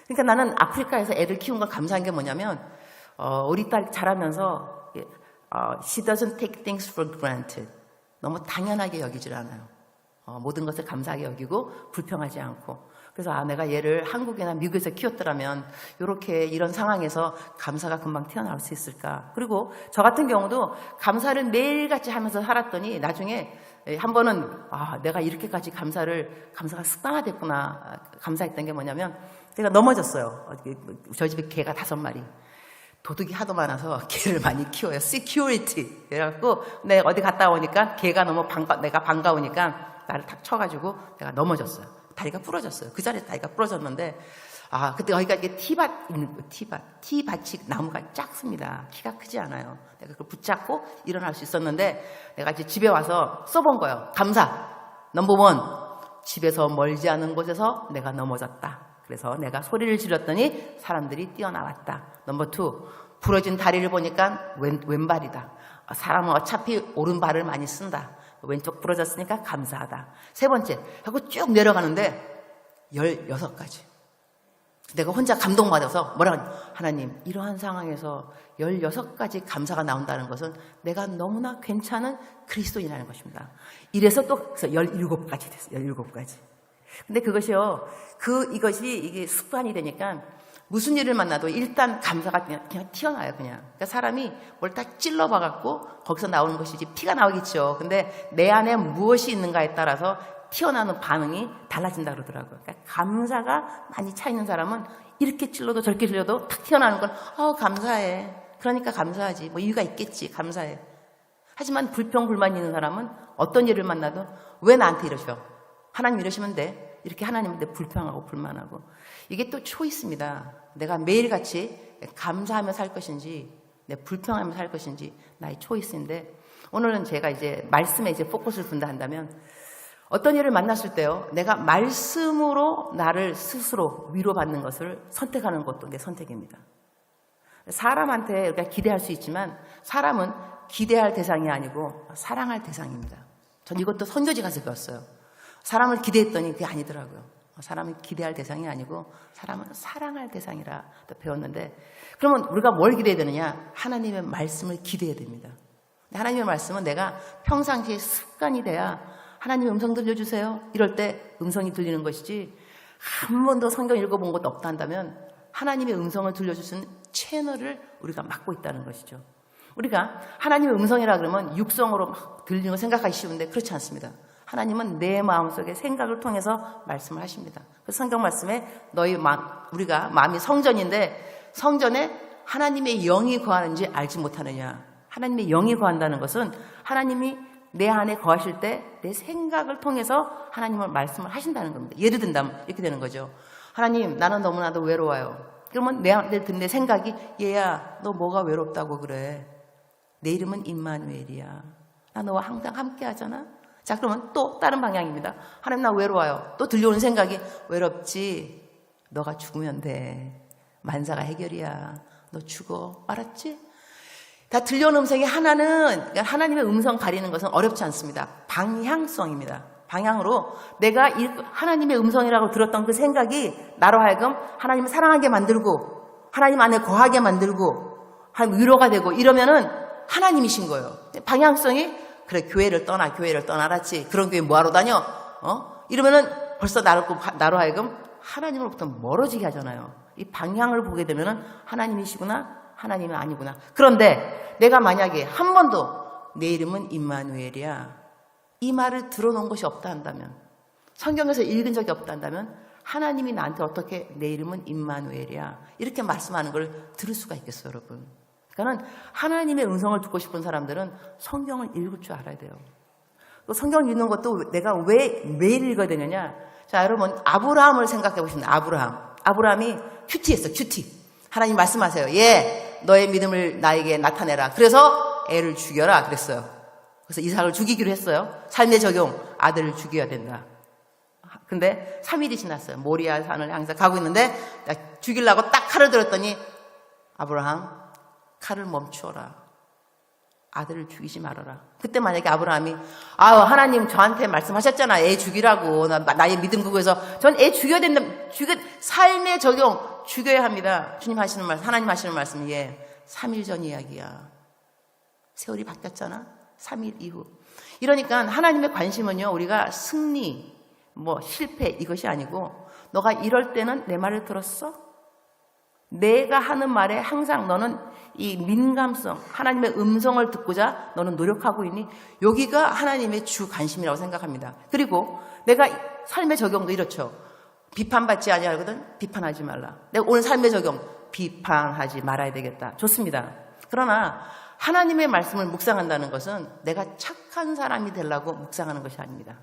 그러니까 나는 아프리카에서 애들 키운 걸 감사한 게 뭐냐면 우리 딸 자라면서 she doesn't take things for granted. 너무 당연하게 여기질 않아요. 모든 것을 감사하게 여기고 불평하지 않고. 그래서 내가 얘를 한국이나 미국에서 키웠더라면 이런 상황에서 감사가 금방 튀어나올 수 있을까. 그리고 저 같은 경우도 감사를 매일같이 하면서 살았더니 나중에 한 번은 내가 이렇게까지 감사가 습관화됐구나. 감사했던 게 뭐냐면 제가 넘어졌어요. 저 집에 개가 5마리. 도둑이 하도 많아서 개를 많이 키워요. security. 그래갖고 내가 어디 갔다 오니까 개가 너무 내가 반가우니까 나를 탁 쳐가지고 내가 넘어졌어요. 다리가 부러졌어요. 그 자리에 다리가 부러졌는데, 그때 거기가 이게 티밭이 나무가 작습니다. 키가 크지 않아요. 내가 그걸 붙잡고 일어날 수 있었는데, 내가 이제 집에 와서 써본 거예요. 감사. 넘버 1. 집에서 멀지 않은 곳에서 내가 넘어졌다. 그래서 내가 소리를 지렀더니 사람들이 뛰어나왔다. 넘버 2. 부러진 다리를 보니까 왼발이다. 사람은 어차피 오른발을 많이 쓴다. 왼쪽 부러졌으니까 감사하다. 3번째, 하고 쭉 내려가는데 16가지. 내가 혼자 감동받아서 뭐라고 하냐. 하나님, 이러한 상황에서 16가지 감사가 나온다는 것은 내가 너무나 괜찮은 그리스도인이라는 것입니다. 이래서 또 17가지 됐어요. 17가지. 근데 그것이요, 이게 습관이 되니까 무슨 일을 만나도 일단 감사가 그냥 튀어나와요, 그냥. 그러니까 사람이 뭘 딱 찔러봐갖고 거기서 나오는 것이지 피가 나오겠죠. 근데 내 안에 무엇이 있는가에 따라서 튀어나오는 반응이 달라진다 그러더라고요. 그러니까 감사가 많이 차 있는 사람은 이렇게 찔러도 저렇게 찔러도 탁 튀어나오는 건, 감사해. 그러니까 감사하지. 뭐 이유가 있겠지. 감사해. 하지만 불평불만 있는 사람은 어떤 일을 만나도 왜 나한테 이러셔? 하나님 이러시면 돼. 이렇게 하나님한테 불평하고 불만하고. 이게 또 초이스입니다. 내가 매일같이 감사하며 살 것인지, 불평하며 살 것인지, 나의 초이스인데, 오늘은 제가 이제 말씀에 이제 포커스를 둔다 한다면, 어떤 일을 만났을 때요, 내가 말씀으로 나를 스스로 위로받는 것을 선택하는 것도 내 선택입니다. 사람한테 우리가 기대할 수 있지만, 사람은 기대할 대상이 아니고 사랑할 대상입니다. 전 이것도 선교지 가서 배웠어요. 사람을 기대했더니 그게 아니더라고요. 사람은 기대할 대상이 아니고 사람은 사랑할 대상이라 또 배웠는데, 그러면 우리가 뭘 기대해야 되느냐? 하나님의 말씀을 기대해야 됩니다. 하나님의 말씀은 내가 평상시에 습관이 돼야 하나님의 음성 들려주세요. 이럴 때 음성이 들리는 것이지, 한 번도 성경 읽어본 것도 없다 한다면 하나님의 음성을 들려줄 수 있는 채널을 우리가 맡고 있다는 것이죠. 우리가 하나님의 음성이라 그러면 육성으로 막 들리는 거 생각하기 쉬운데 그렇지 않습니다. 하나님은 내 마음속에 생각을 통해서 말씀을 하십니다. 그 성경 말씀에 우리가 마음이 성전인데 성전에 하나님의 영이 거하는지 알지 못하느냐. 하나님의 영이 거한다는 것은 하나님이 내 안에 거하실 때 내 생각을 통해서 하나님을 말씀을 하신다는 겁니다. 예를 든다면 이렇게 되는 거죠. 하나님, 나는 너무나도 외로워요. 그러면 내 생각이, 얘야, 너 뭐가 외롭다고 그래? 내 이름은 임마누엘이야. 나 너와 항상 함께 하잖아. 자, 그러면 또 다른 방향입니다. 하나님, 나 외로워요. 또 들려오는 생각이, 외롭지? 너가 죽으면 돼. 만사가 해결이야. 너 죽어. 알았지? 다 들려오는 음성이 하나는, 하나님의 음성 가리는 것은 어렵지 않습니다. 방향성입니다. 방향으로 내가 하나님의 음성이라고 들었던 그 생각이 나로 하여금 하나님을 사랑하게 만들고 하나님 안에 거하게 만들고 위로가 되고 이러면은 하나님이신 거예요. 방향성이, 그래, 교회를 떠나, 알았지? 그런 교회 뭐하러 다녀? 이러면은 벌써 나로 하여금 하나님으로부터 멀어지게 하잖아요. 이 방향을 보게 되면은 하나님이시구나, 하나님은 아니구나. 그런데 내가 만약에 한 번도 내 이름은 임마누엘이야, 이 말을 들어놓은 것이 없다 한다면, 성경에서 읽은 적이 없다 한다면 하나님이 나한테 어떻게 내 이름은 임마누엘이야 이렇게 말씀하는 걸 들을 수가 있겠어요, 여러분? 그러니까 하나님의 음성을 듣고 싶은 사람들은 성경을 읽을 줄 알아야 돼요. 성경을 읽는 것도 내가 왜 매일 읽어야 되느냐? 자, 여러분, 아브라함을 생각해 보시면, 아브라함이 큐티했어, 큐티. 하나님 말씀하세요. 예, 너의 믿음을 나에게 나타내라. 그래서 애를 죽여라 그랬어요. 그래서 이삭을 죽이기로 했어요. 삶의 적용, 아들을 죽여야 된다. 근데 3일이 지났어요. 모리아 산을 향해서 가고 있는데 죽이려고 딱 칼을 들었더니, 아브라함, 칼을 멈추어라. 아들을 죽이지 말아라. 그때 만약에 아브라함이, 하나님 저한테 말씀하셨잖아. 애 죽이라고. 나의 믿음 그거에서 전 애 죽여야 된다. 삶의 적용, 죽여야 합니다. 주님 하시는 말씀, 하나님 하시는 말씀, 3일 전 이야기야. 세월이 바뀌었잖아. 3일 이후. 이러니까 하나님의 관심은요, 우리가 승리, 실패 이것이 아니고, 너가 이럴 때는 내 말을 들었어? 내가 하는 말에 항상 너는 이 민감성, 하나님의 음성을 듣고자 너는 노력하고 있니? 여기가 하나님의 주 관심이라고 생각합니다. 그리고 내가 삶의 적용도 이렇죠. 비판받지 아니하거든 비판하지 말라. 내가 오늘 삶의 적용, 비판하지 말아야 되겠다. 좋습니다. 그러나 하나님의 말씀을 묵상한다는 것은 내가 착한 사람이 되려고 묵상하는 것이 아닙니다.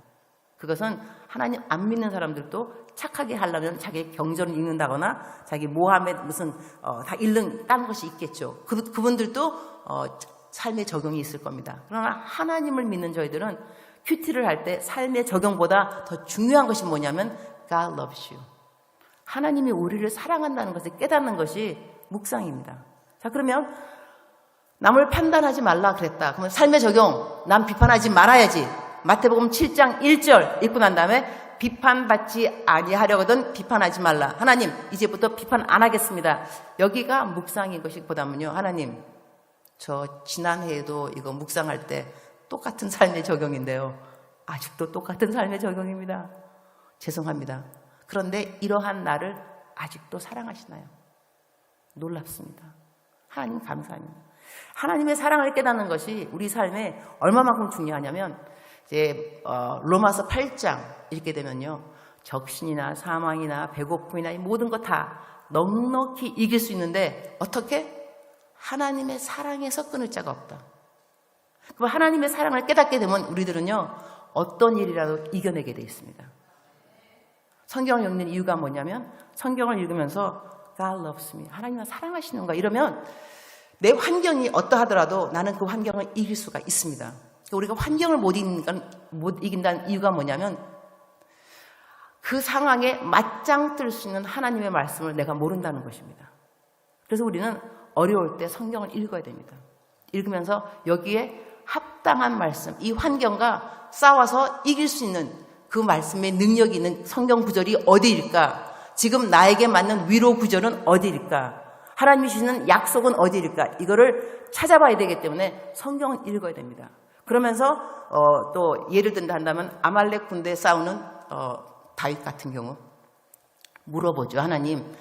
그것은 하나님 안 믿는 사람들도 착하게 하려면 자기 경전을 읽는다거나 자기 모함에 무슨 다 읽는 딴 것이 있겠죠. 그분들도 삶의 적용이 있을 겁니다. 그러나 하나님을 믿는 저희들은 큐티를 할 때 삶의 적용보다 더 중요한 것이 뭐냐면 God loves you. 하나님이 우리를 사랑한다는 것을 깨닫는 것이 묵상입니다. 자, 그러면 남을 판단하지 말라 그랬다. 그러면 삶의 적용, 남 비판하지 말아야지. 마태복음 7장 1절 읽고 난 다음에 비판받지 아니하려거든 비판하지 말라. 하나님, 이제부터 비판 안 하겠습니다. 여기가 묵상인 것이보다는요, 하나님, 저 지난해에도 이거 묵상할 때 똑같은 삶의 적용인데요. 아직도 똑같은 삶의 적용입니다. 죄송합니다. 그런데 이러한 나를 아직도 사랑하시나요? 놀랍습니다. 하나님 감사합니다. 하나님의 사랑을 깨닫는 것이 우리 삶에 얼마만큼 중요하냐면 이제 로마서 8장 읽게 되면요, 적신이나 사망이나 배고픔이나 이 모든 것 다 넉넉히 이길 수 있는데 어떻게? 하나님의 사랑에서 끊을 자가 없다. 그럼 하나님의 사랑을 깨닫게 되면 우리들은요, 어떤 일이라도 이겨내게 되어 있습니다. 성경을 읽는 이유가 뭐냐면 성경을 읽으면서 God loves me, 하나님은 사랑하시는가 이러면 내 환경이 어떠하더라도 나는 그 환경을 이길 수가 있습니다. 우리가 환경을 못 이긴다는 이유가 뭐냐면 그 상황에 맞짱 뜰 수 있는 하나님의 말씀을 내가 모른다는 것입니다. 그래서 우리는 어려울 때 성경을 읽어야 됩니다. 읽으면서 여기에 합당한 말씀, 이 환경과 싸워서 이길 수 있는 그 말씀의 능력이 있는 성경 구절이 어디일까? 지금 나에게 맞는 위로 구절은 어디일까? 하나님이 주시는 약속은 어디일까? 이거를 찾아봐야 되기 때문에 성경을 읽어야 됩니다. 그러면서 또 예를 든다 한다면 아말렉 군대에 싸우는 다윗 같은 경우 물어보죠. 하나님,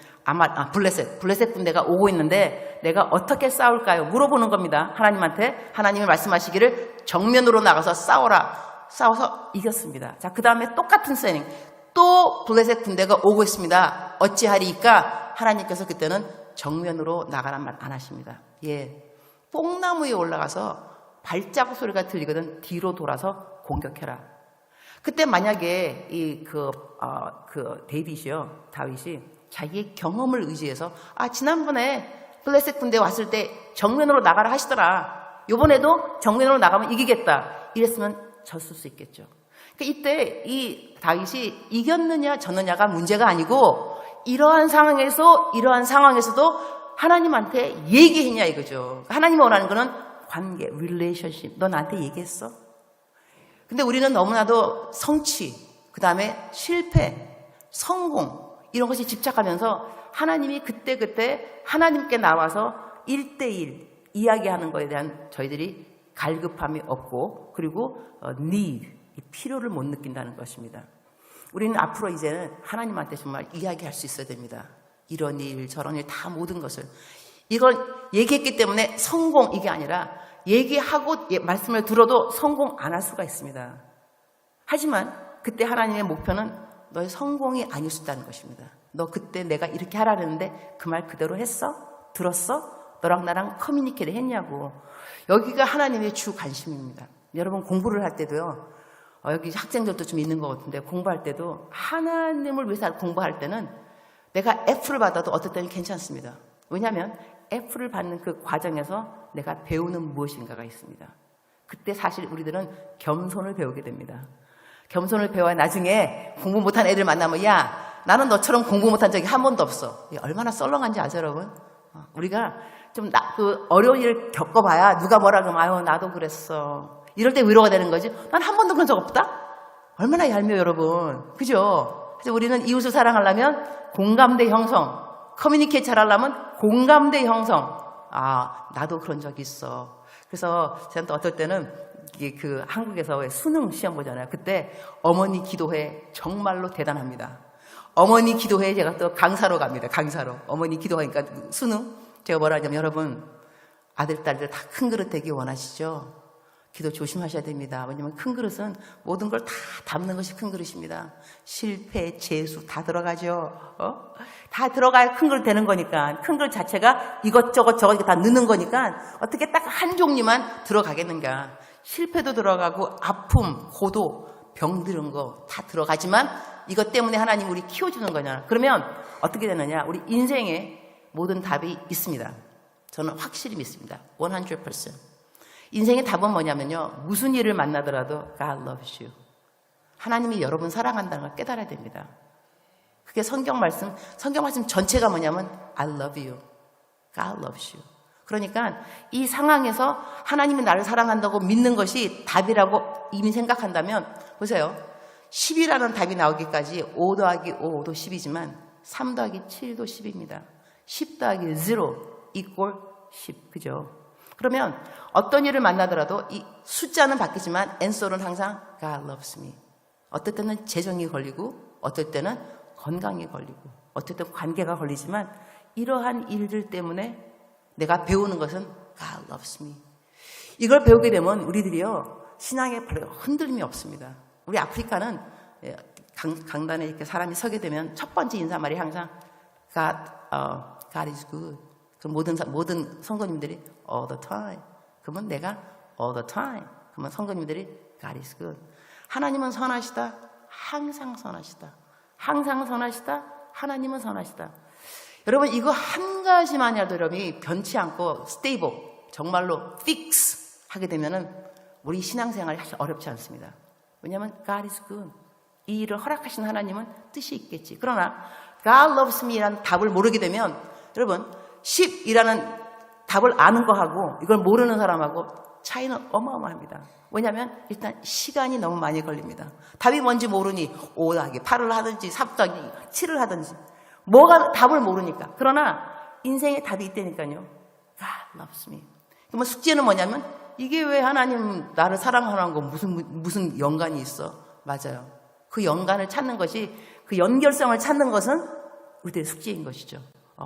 블레셋 군대가 오고 있는데 내가 어떻게 싸울까요? 물어보는 겁니다. 하나님한테. 하나님이 말씀하시기를 정면으로 나가서 싸워라. 싸워서 이겼습니다. 자, 그 다음에 똑같은 세닝. 또 블레셋 군대가 오고 있습니다. 어찌하리이까? 하나님께서 그때는 정면으로 나가란 말 안 하십니다. 예, 뽕나무 위에 올라가서 발자국 소리가 들리거든 뒤로 돌아서 공격해라. 그때 만약에 다윗이 자기의 경험을 의지해서 지난번에 블레셋 군대 왔을 때 정면으로 나가라 하시더라. 이번에도 정면으로 나가면 이기겠다. 이랬으면 졌을 수 있겠죠. 그러니까 이때 이 다윗이 이겼느냐 졌느냐가 문제가 아니고 이러한 상황에서도 하나님한테 얘기했냐 이거죠. 하나님이 원하는 거는 관계, relationship. 너 나한테 얘기했어? 근데 우리는 너무나도 성취, 그 다음에 실패, 성공 이런 것이 집착하면서 하나님이 그때 하나님께 나와서 1대1 이야기하는 것에 대한 저희들이 갈급함이 없고 그리고 need, 필요를 못 느낀다는 것입니다. 우리는 앞으로 이제는 하나님한테 정말 이야기할 수 있어야 됩니다. 이런 일 저런 일 다 모든 것을 이걸 얘기했기 때문에 성공 이게 아니라 얘기하고 말씀을 들어도 성공 안 할 수가 있습니다. 하지만 그때 하나님의 목표는 너의 성공이 아닐 수 있다는 것입니다. 너 그때 내가 이렇게 하라 그랬는데 그 말 그대로 했어? 들었어? 너랑 나랑 커뮤니케이트 했냐고. 여기가 하나님의 주 관심입니다. 여러분 공부를 할 때도요. 여기 학생들도 좀 있는 것 같은데 공부할 때도 하나님을 위해서 공부할 때는 내가 F를 받아도 어떨 때는 괜찮습니다. 왜냐하면 F를 받는 그 과정에서 내가 배우는 무엇인가가 있습니다. 그때 사실 우리들은 겸손을 배우게 됩니다. 겸손을 배워야 나중에 공부 못한 애들 만나면 야 나는 너처럼 공부 못한 적이 한 번도 없어. 얼마나 썰렁한지 아죠 여러분? 우리가 좀 그 어려운 일을 겪어봐야 누가 뭐라 그러면 아유 나도 그랬어. 이럴 때 위로가 되는 거지. 난 한 번도 그런 적 없다? 얼마나 얄미워 여러분. 그죠? 그래서 우리는 이웃을 사랑하려면 공감대 형성, 커뮤니케이트 잘하려면 공감대 형성. 나도 그런 적 있어. 그래서 제가 또 어떨 때는 그 한국에서 왜 수능 시험 보잖아요. 그때 어머니 기도회 정말로 대단합니다. 어머니 기도회에 제가 또 강사로 갑니다. 강사로. 어머니 기도하니까 수능. 제가 뭐라 하냐면 여러분 아들, 딸들 다 큰 그릇 되기 원하시죠? 기도 조심하셔야 됩니다. 왜냐하면 큰 그릇은 모든 걸 다 담는 것이 큰 그릇입니다. 실패, 재수 다 들어가죠. 다 들어가야 큰 그릇 되는 거니까. 큰 그릇 자체가 이것저것 저것 다 넣는 거니까 어떻게 딱 한 종류만 들어가겠는가. 실패도 들어가고 아픔, 고도, 병드는 거 다 들어가지만 이것 때문에 하나님 우리 키워주는 거냐. 그러면 어떻게 되느냐. 우리 인생에 모든 답이 있습니다. 저는 확실히 믿습니다. 100%. 인생의 답은 뭐냐면요. 무슨 일을 만나더라도 God loves you. 하나님이 여러분 사랑한다는 걸 깨달아야 됩니다. 그게 성경 말씀 전체가 뭐냐면 I love you. God loves you. 그러니까 이 상황에서 하나님이 나를 사랑한다고 믿는 것이 답이라고 이미 생각한다면 보세요. 10이라는 답이 나오기까지 5 더하기 5도 10이지만 3 더하기 7도 10입니다. 10 더하기 0 equal 10. 그죠? 그러면 어떤 일을 만나더라도 이 숫자는 바뀌지만 answer는 항상 God loves me. 어떨 때는 재정이 걸리고 어떨 때는 건강이 걸리고 어떨 때는 관계가 걸리지만 이러한 일들 때문에 내가 배우는 것은 God loves me. 이걸 배우게 되면 우리들이요 신앙에 별로 흔들림이 없습니다. 우리 아프리카는 강단에 이렇게 사람이 서게 되면 첫 번째 인사말이 항상 God is good. 그 모든 성도님들이 all the time. 그러면 내가 all the time. 그러면 성도님들이 God is good. 하나님은 선하시다. 항상 선하시다. 항상 선하시다. 하나님은 선하시다. 여러분 이거 한 가지만이라도 여러분이 변치 않고 stable, 정말로 fix 하게 되면은 우리 신앙생활이 사실 어렵지 않습니다. 왜냐하면 God is good. 이 일을 허락하신 하나님은 뜻이 있겠지. 그러나 God loves me라는 답을 모르게 되면 여러분 10이라는 답을 아는 거하고 이걸 모르는 사람하고 차이는 어마어마합니다. 왜냐하면 일단 시간이 너무 많이 걸립니다. 답이 뭔지 모르니 5 더하기 8을 하든지 3 더하기 7을 하든지 뭐가 답을 모르니까. 그러나 인생에 답이 있다니까요. God loves me. 그러면 숙제는 뭐냐면 이게 왜 하나님 나를 사랑하는 거 무슨 연관이 있어? 맞아요. 그 연관을 찾는 것이 그 연결성을 찾는 것은 우리들의 숙제인 것이죠.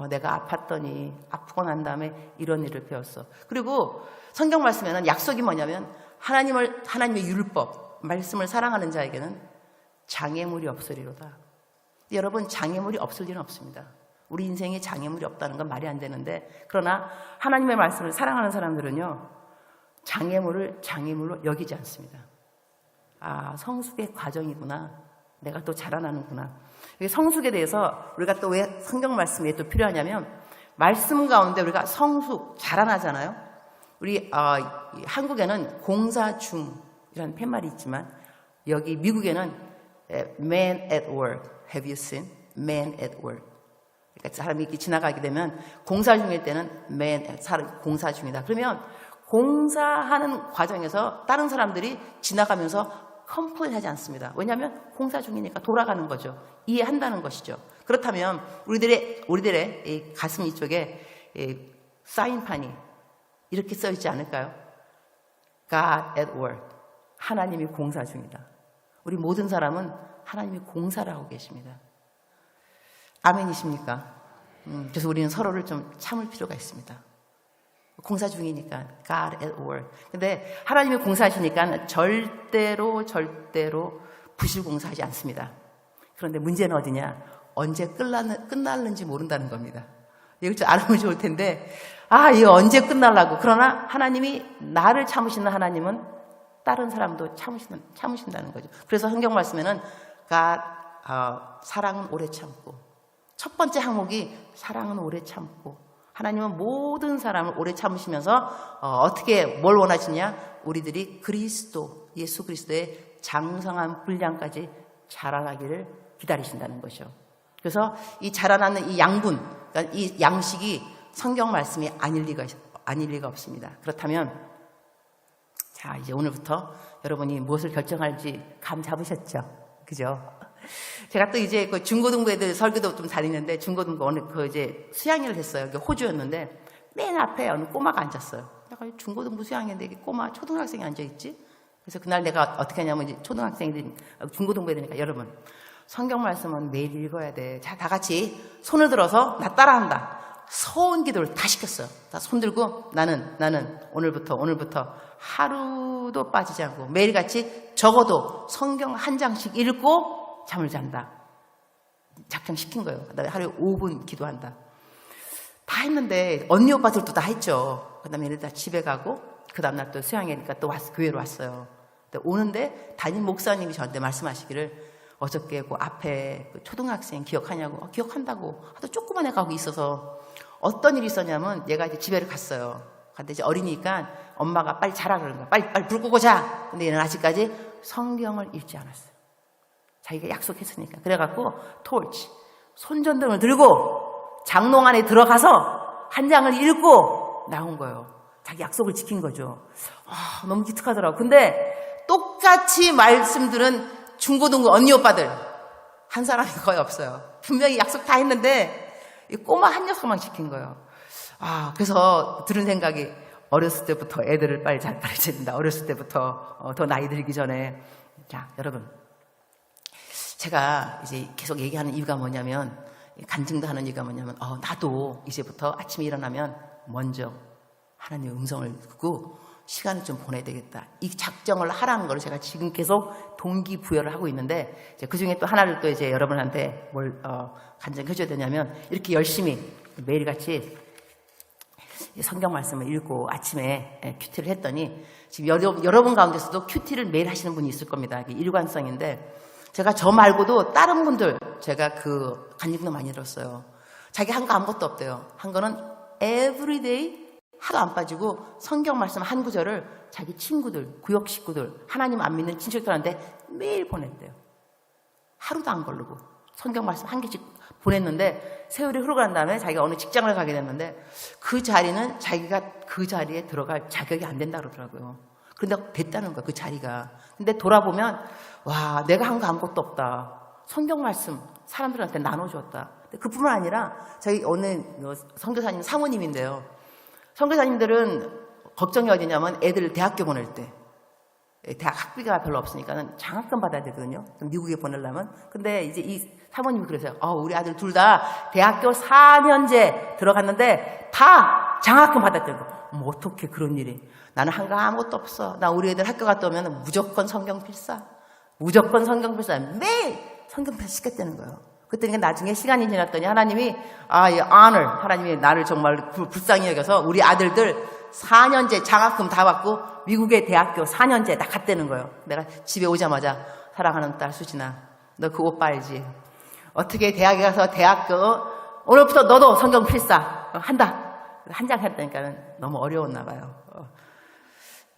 내가 아팠더니 아프고 난 다음에 이런 일을 배웠어. 그리고 성경 말씀에는 약속이 뭐냐면 하나님의 율법, 말씀을 사랑하는 자에게는 장애물이 없으리로다. 여러분 장애물이 없을 일은 없습니다. 우리 인생에 장애물이 없다는 건 말이 안 되는데 그러나 하나님의 말씀을 사랑하는 사람들은요 장애물을 장애물로 여기지 않습니다. 아, 성숙의 과정이구나. 내가 또 자라나는구나. 성숙에 대해서 우리가 또 왜 성경 말씀이 또 필요하냐면 말씀 가운데 우리가 성숙, 자라나잖아요. 우리 한국에는 공사 중이라는 팻말이 있지만 여기 미국에는 man at work. Have you seen? Man at work. 그러니까 사람이 이렇게 지나가게 되면 공사 중일 때는 사람 공사 중이다. 그러면 공사하는 과정에서 다른 사람들이 지나가면서 컴플레인 하지 않습니다. 왜냐하면 공사 중이니까 돌아가는 거죠. 이해한다는 것이죠. 그렇다면 우리들의 이 가슴 이쪽에 사인판이 이렇게 써 있지 않을까요? God at work. 하나님이 공사 중이다. 우리 모든 사람은 하나님이 공사를 하고 계십니다. 아멘이십니까? 그래서 우리는 서로를 좀 참을 필요가 있습니다. 공사 중이니까 God at work. 근데 하나님이 공사하시니까 절대로 부실공사하지 않습니다. 그런데 문제는 어디냐? 언제 끝날는지 모른다는 겁니다. 이걸 좀 알면 좋을 텐데 이거 언제 끝날라고. 그러나 하나님이 나를 참으시는 하나님은 다른 사람도 참으신다는 거죠. 그래서 성경 말씀에는 사랑은 오래 참고 첫 번째 항목이 사랑은 오래 참고 하나님은 모든 사람을 오래 참으시면서 어떻게 뭘 원하시냐? 우리들이 예수 그리스도의 장성한 분량까지 자라나기를 기다리신다는 것이죠. 그래서 이 자라나는 이 양분, 그러니까 이 양식이 성경 말씀이 아닐 리가 없습니다. 그렇다면 자 이제 오늘부터 여러분이 무엇을 결정할지 감 잡으셨죠? 그죠? 제가 또 이제 그 중고등부 애들 설교도 좀 다니는데 중고등부 오늘 이제 수양회를 했어요. 호주였는데 맨 앞에 어느 꼬마가 앉았어요. 내가 중고등부 수양회인데 이게 꼬마 초등학생이 앉아있지? 그래서 그날 내가 어떻게 하냐면 이제 초등학생들이 중고등부 애들이니까 여러분 성경 말씀은 매일 읽어야 돼. 자, 다 같이 손을 들어서 나 따라한다. 서원 기도를 다 시켰어요. 다 손 들고 나는 오늘부터 하루도 빠지지 않고 매일같이 적어도 성경 한 장씩 읽고 잠을 잔다. 작정시킨 거예요. 그다음에 하루에 5분 기도한다. 다 했는데 언니 오빠들도 다 했죠. 그다음에 얘네들 다 집에 가고 그 다음날 또 수양회니까 또 교회로 왔어요. 근데 오는데 담임 목사님이 저한테 말씀하시기를 어저께 그 앞에 그 초등학생 기억하냐고. 기억한다고. 하도 조그만 애 가고 있어서 어떤 일이 있었냐면 얘가 이제 집에를 갔어요. 근데 이제 어리니까 엄마가 빨리 자라 그러는 거야. 빨리 불 끄고 자. 근데 얘는 아직까지 성경을 읽지 않았어요. 자기가 약속했으니까. 그래갖고 토치, 손전등을 들고 장롱 안에 들어가서 한 장을 읽고 나온 거예요. 자기 약속을 지킨 거죠. 너무 기특하더라고. 근데 똑같이 말씀들은 중고등부 언니 오빠들 한 사람이 거의 없어요. 분명히 약속 다 했는데 이 꼬마 한 녀석만 시킨 거예요. 그래서 들은 생각이 어렸을 때부터 애들을 빨리 잘 가르쳐야 된다. 어렸을 때부터 더 나이 들기 전에. 자, 여러분, 제가 이제 계속 얘기하는 이유가 뭐냐면, 간증도 하는 이유가 뭐냐면, 나도 이제부터 아침에 일어나면 먼저 하나님의 음성을 듣고 시간을 좀 보내야 되겠다. 이 작정을 하라는 걸 제가 지금 계속 동기부여를 하고 있는데, 그 중에 또 하나를 또 이제 여러분한테 뭘 간증해줘야 되냐면, 이렇게 열심히 매일같이 성경 말씀을 읽고 아침에 큐티를 했더니, 지금 여러분 가운데서도 큐티를 매일 하시는 분이 있을 겁니다. 이게 일관성인데, 제가 저 말고도 다른 분들, 제가 그 간증도 많이 들었어요. 자기 한 거 아무것도 없대요. 한 거는 everyday 하도 안 빠지고 성경 말씀 한 구절을 자기 친구들, 구역 식구들, 하나님 안 믿는 친척들한테 매일 보냈대요. 하루도 안 걸르고 성경 말씀 한 개씩 보냈는데, 세월이 흐르고 다음에 자기가 어느 직장을 가게 됐는데, 그 자리는 자기가 그 자리에 들어갈 자격이 안 된다 그러더라고요. 그런데 됐다는 거야, 그 자리가. 근데 돌아보면, 와, 내가 한 거 아무것도 없다. 성경 말씀 사람들한테 나눠줬다. 그뿐만 아니라 저희 오늘 선교사님 사모님인데요. 선교사님들은 걱정이 어디냐면, 애들 대학교 보낼 때 대학 학비가 별로 없으니까는 장학금 받아야 되거든요. 미국에 보내려면. 근데 이제 이 사모님이 그러세요. 우리 아들 둘 다 대학교 4년제 들어갔는데 다 장학금 받았다는 거. 어떻게 그런 일이. 나는 한 거 아무것도 없어. 나 우리 애들 학교 갔다 오면 무조건 성경 필사. 무조건 성경 필사. 매일 성경 필사 시켰다는 거예요. 그랬더니 나중에 시간이 지났더니 하나님이 이 honor, 하나님이 나를 정말 불쌍히 여겨서 우리 아들들 4년제 장학금 다 받고 미국의 대학교 4년제 다 갔다는 거예요. 내가 집에 오자마자, 사랑하는 딸 수진아, 너 그 오빠 알지? 어떻게 대학에 가서 대학교 오늘부터 너도 성경 필사 한다. 한 장 했다니까 너무 어려웠나 봐요.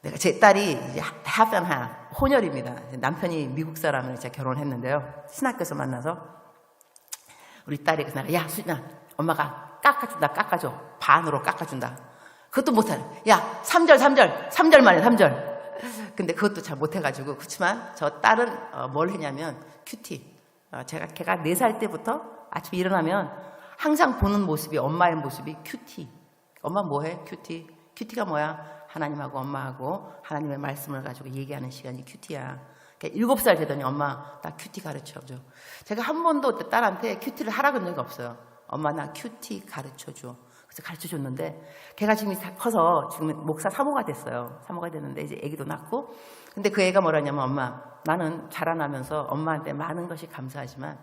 내가 제 딸이 이제 half and half 혼혈입니다. 남편이 미국 사람을 제가 결혼했는데요. 신학교에서 만나서 우리 딸이 그래서 내가, 야 수진아, 엄마가 깎아줘. 반으로 깎아준다. 그것도 못하네. 야 3절만 해. 3절. 근데 그것도 잘 못해가지고. 그렇지만 저 딸은 뭘 했냐면 큐티. 걔가 4살 때부터 아침에 일어나면 항상 보는 모습이, 엄마의 모습이 큐티. 엄마 뭐해? 큐티. 큐티가 뭐야? 하나님하고 엄마하고 하나님의 말씀을 가지고 얘기하는 시간이 큐티야. 7살 되더니 엄마 나 큐티 가르쳐줘. 제가 한 번도 딸한테 큐티를 하라고 한 적이 없어요. 엄마 나 큐티 가르쳐줘. 그래서 가르쳐줬는데, 걔가 지금 커서 지금 목사 사모가 됐어요. 사모가 됐는데 이제 아기도 낳고. 근데 그 애가 뭐라냐면, 엄마 나는 자라나면서 엄마한테 많은 것이 감사하지만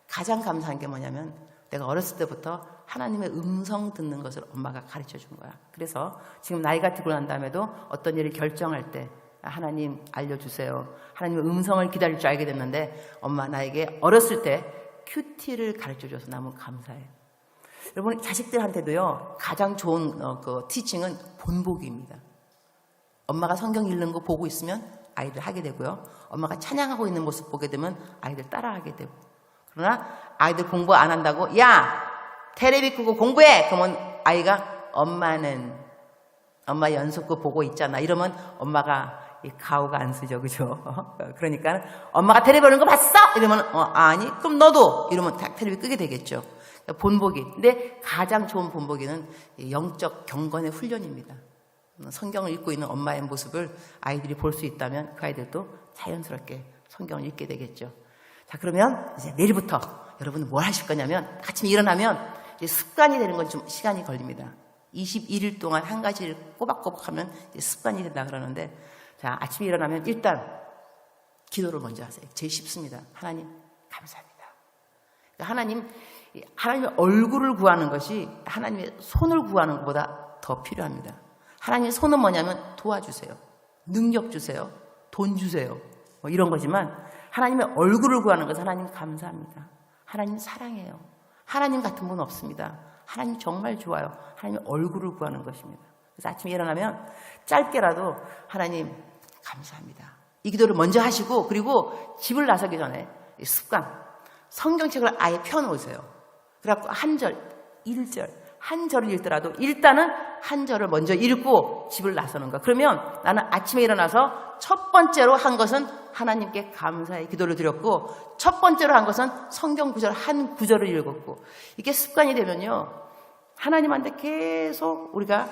가장 감사한 게 뭐냐면, 내가 어렸을 때부터 하나님의 음성 듣는 것을 엄마가 가르쳐 준 거야. 그래서 지금 나이가 들고 난 다음에도 어떤 일을 결정할 때 하나님 알려주세요. 하나님의 음성을 기다릴 줄 알게 됐는데, 엄마 나에게 어렸을 때 큐티를 가르쳐 줘서 너무 감사해. 여러분, 자식들한테도요, 가장 좋은 그 티칭은 본보기입니다. 엄마가 성경 읽는 거 보고 있으면 아이들 하게 되고요. 엄마가 찬양하고 있는 모습 보게 되면 아이들 따라하게 되고. 그러나 아이들 공부 안 한다고, 야 테레비 끄고 공부해! 그러면 아이가, 엄마 연속극 보고 있잖아. 이러면 엄마가 가오가 안 쓰죠. 그죠? 그러니까 엄마가 테레비 보는 거 봤어? 이러면 아니 그럼 너도, 이러면 테레비 끄게 되겠죠. 본보기. 근데 가장 좋은 본보기는 영적 경건의 훈련입니다. 성경을 읽고 있는 엄마의 모습을 아이들이 볼 수 있다면 그 아이들도 자연스럽게 성경을 읽게 되겠죠. 자, 그러면 이제 내일부터 여러분은 뭘 하실 거냐면, 아침에 일어나면 이제 습관이 되는 건 좀 시간이 걸립니다. 21일 동안 한 가지를 꼬박꼬박 하면 이제 습관이 된다 그러는데, 자, 아침에 일어나면 일단 기도를 먼저 하세요. 제일 쉽습니다. 하나님 감사합니다. 그러니까 하나님의 얼굴을 구하는 것이 하나님의 손을 구하는 것보다 더 필요합니다. 하나님의 손은 뭐냐면 도와주세요. 능력 주세요. 돈 주세요. 뭐 이런 거지만, 하나님의 얼굴을 구하는 것은 하나님 감사합니다. 하나님 사랑해요. 하나님 같은 분 없습니다. 하나님 정말 좋아요. 하나님의 얼굴을 구하는 것입니다. 그래서 아침에 일어나면 짧게라도 하나님 감사합니다. 이 기도를 먼저 하시고, 그리고 집을 나서기 전에 습관, 성경책을 아예 펴놓으세요. 그래갖고 한 절, 1절, 한 절을 읽더라도 일단은 한 절을 먼저 읽고 집을 나서는 거야. 그러면 나는 아침에 일어나서 첫 번째로 한 것은 하나님께 감사의 기도를 드렸고, 첫 번째로 한 것은 성경 구절 한 구절을 읽었고, 이게 습관이 되면요, 하나님한테 계속 우리가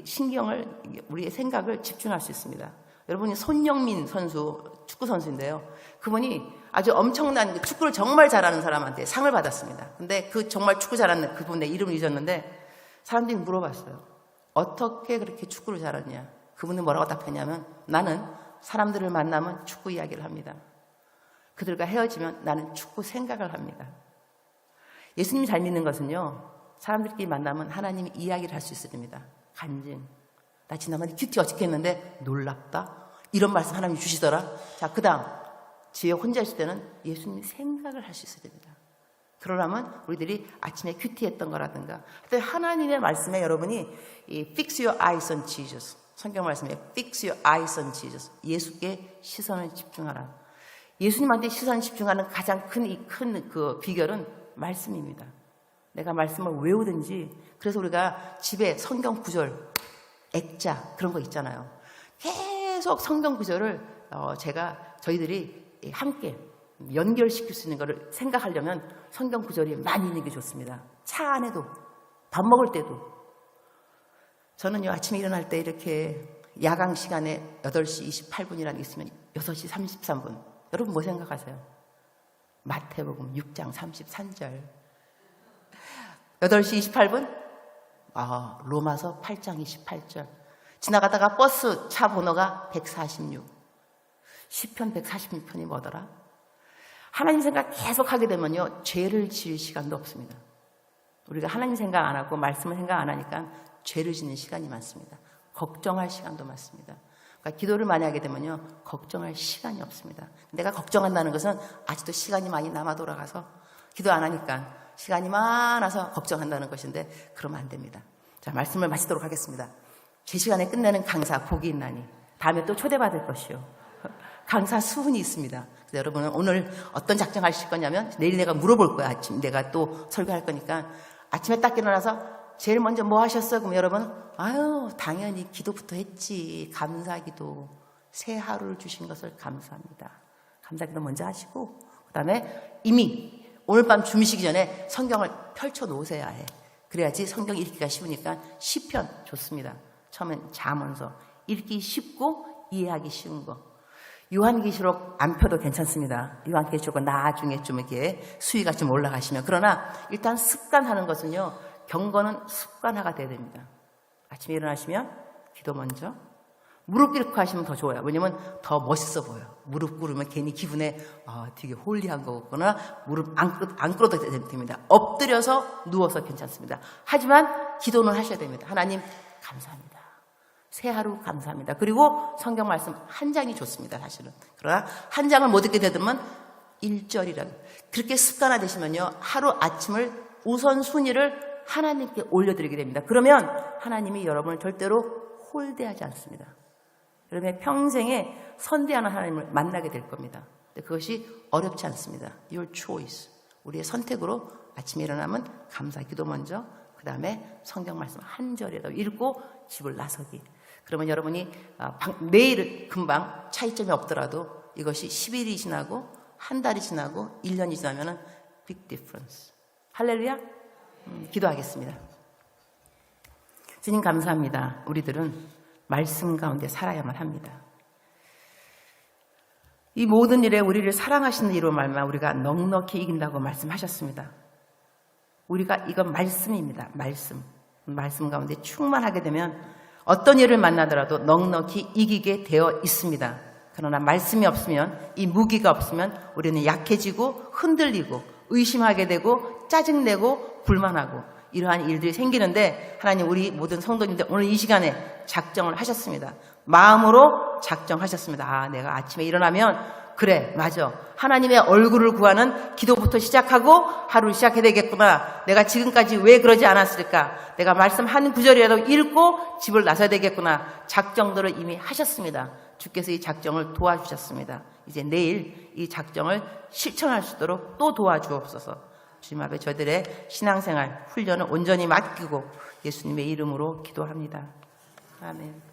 신경을, 우리의 생각을 집중할 수 있습니다. 여러분이 손영민 선수, 축구 선수인데요. 그분이 아주 엄청난 축구를 정말 잘하는 사람한테 상을 받았습니다. 근데 그 정말 축구 잘하는 그분의 이름을 잊었는데 사람들이 물어봤어요. 어떻게 그렇게 축구를 잘하냐? 그분은 뭐라고 답했냐면, 나는 사람들을 만나면 축구 이야기를 합니다. 그들과 헤어지면 나는 축구 생각을 합니다. 예수님이 잘 믿는 것은요, 사람들끼리 만나면 하나님이 이야기를 할 수 있어야 됩니다. 간증. 나 지난번에 큐티 어떻게 했는데 놀랍다. 이런 말씀 하나님이 주시더라. 자, 그 다음 집에 혼자 있을 때는 예수님이 생각을 할 수 있어야 됩니다. 그러려면 우리들이 아침에 큐티 했던 거라든가, 하나님의 말씀에 여러분이 이 fix your eyes on Jesus, 성경 말씀에 fix your eyes on Jesus, 예수께 시선을 집중하라. 예수님한테 시선을 집중하는 가장 큰 그 비결은 말씀입니다. 내가 말씀을 외우든지, 그래서 우리가 집에 성경 구절, 액자 그런 거 있잖아요. 계속 성경 구절을 저희들이 함께 연결시킬 수 있는 거를 생각하려면 성경 구절이 많이 있는 게 좋습니다. 차 안에도, 밥 먹을 때도. 저는요, 아침에 일어날 때 이렇게 야강 시간에 8시 28분이라는 게 있으면 6시 33분. 여러분 뭐 생각하세요? 마태복음 6장 33절. 8시 28분? 로마서 8장 28절. 지나가다가 버스 차 번호가 146. 시편 146편이 뭐더라? 하나님 생각 계속 하게 되면요, 죄를 지을 시간도 없습니다. 우리가 하나님 생각 안 하고 말씀을 생각 안 하니까 죄를 짓는 시간이 많습니다. 걱정할 시간도 많습니다. 그러니까 기도를 많이 하게 되면요, 걱정할 시간이 없습니다. 내가 걱정한다는 것은 아직도 시간이 많이 남아 돌아가서 기도 안 하니까 시간이 많아서 걱정한다는 것인데, 그러면 안 됩니다. 자, 말씀을 마치도록 하겠습니다. 제 시간에 끝내는 강사 복이 있나니 다음에 또 초대받을 것이요. 강사 수훈이 있습니다. 그래서 여러분은 오늘 어떤 작정하실 거냐면, 내일 내가 물어볼 거야. 아침 내가 또 설교할 거니까 아침에 딱 일어나서 제일 먼저 뭐 하셨어? 그럼 여러분, 당연히 기도부터 했지. 감사기도. 새 하루를 주신 것을 감사합니다. 감사기도 먼저 하시고, 그 다음에 이미 오늘 밤 주무시기 전에 성경을 펼쳐 놓으셔야 해. 그래야지 성경 읽기가 쉬우니까 시편 좋습니다. 처음엔 잠언서 읽기 쉽고 이해하기 쉬운 거. 요한계시록 안 펴도 괜찮습니다. 요한계시록은 나중에 좀 이렇게 수위가 좀 올라가시면. 그러나 일단 습관하는 것은요, 경건은 습관화가 돼야 됩니다. 아침에 일어나시면 기도 먼저. 무릎 꿇고 하시면 더 좋아요. 왜냐면 더 멋있어 보여요. 무릎 꿇으면 괜히 기분에 되게 홀리한 거구나. 무릎 안 꿇어도 됩니다. 엎드려서 누워서 괜찮습니다. 하지만 기도는 하셔야 됩니다. 하나님 감사합니다. 새 하루 감사합니다. 그리고 성경 말씀 한 장이 좋습니다. 사실은. 그러나 한 장을 못 읽게 되면 1절이라는, 그렇게 습관화되시면요, 하루 아침을 우선순위를 하나님께 올려드리게 됩니다. 그러면 하나님이 여러분을 절대로 홀대하지 않습니다. 여러분의 평생에 선대하는 하나님을 만나게 될 겁니다. 근데 그것이 어렵지 않습니다. Your choice. 우리의 선택으로 아침에 일어나면 감사 기도 먼저, 그 다음에 성경 말씀 한 절이라도 읽고 집을 나서기. 그러면 여러분이 내일 금방 차이점이 없더라도 이것이 10일이 지나고 한 달이 지나고 1년이 지나면은 big difference. 할렐루야. 기도하겠습니다. 주님 감사합니다. 우리들은 말씀 가운데 살아야만 합니다. 이 모든 일에 우리를 사랑하시는 이로 말미암아 우리가 넉넉히 이긴다고 말씀하셨습니다. 우리가 이건 말씀입니다. 말씀 가운데 충만하게 되면 어떤 일을 만나더라도 넉넉히 이기게 되어 있습니다. 그러나 말씀이 없으면, 이 무기가 없으면 우리는 약해지고 흔들리고 의심하게 되고 짜증내고 불만하고 이러한 일들이 생기는데, 하나님 우리 모든 성도님들 오늘 이 시간에 작정을 하셨습니다. 마음으로 작정하셨습니다. 내가 아침에 일어나면 그래 맞아, 하나님의 얼굴을 구하는 기도부터 시작하고 하루를 시작해야 되겠구나. 내가 지금까지 왜 그러지 않았을까? 내가 말씀 한 구절이라도 읽고 집을 나서야 되겠구나. 작정들을 이미 하셨습니다. 주께서 이 작정을 도와주셨습니다. 이제 내일 이 작정을 실천할 수 있도록 또 도와주옵소서. 주님 앞에 저희들의 신앙생활 훈련을 온전히 맡기고 예수님의 이름으로 기도합니다. 아멘.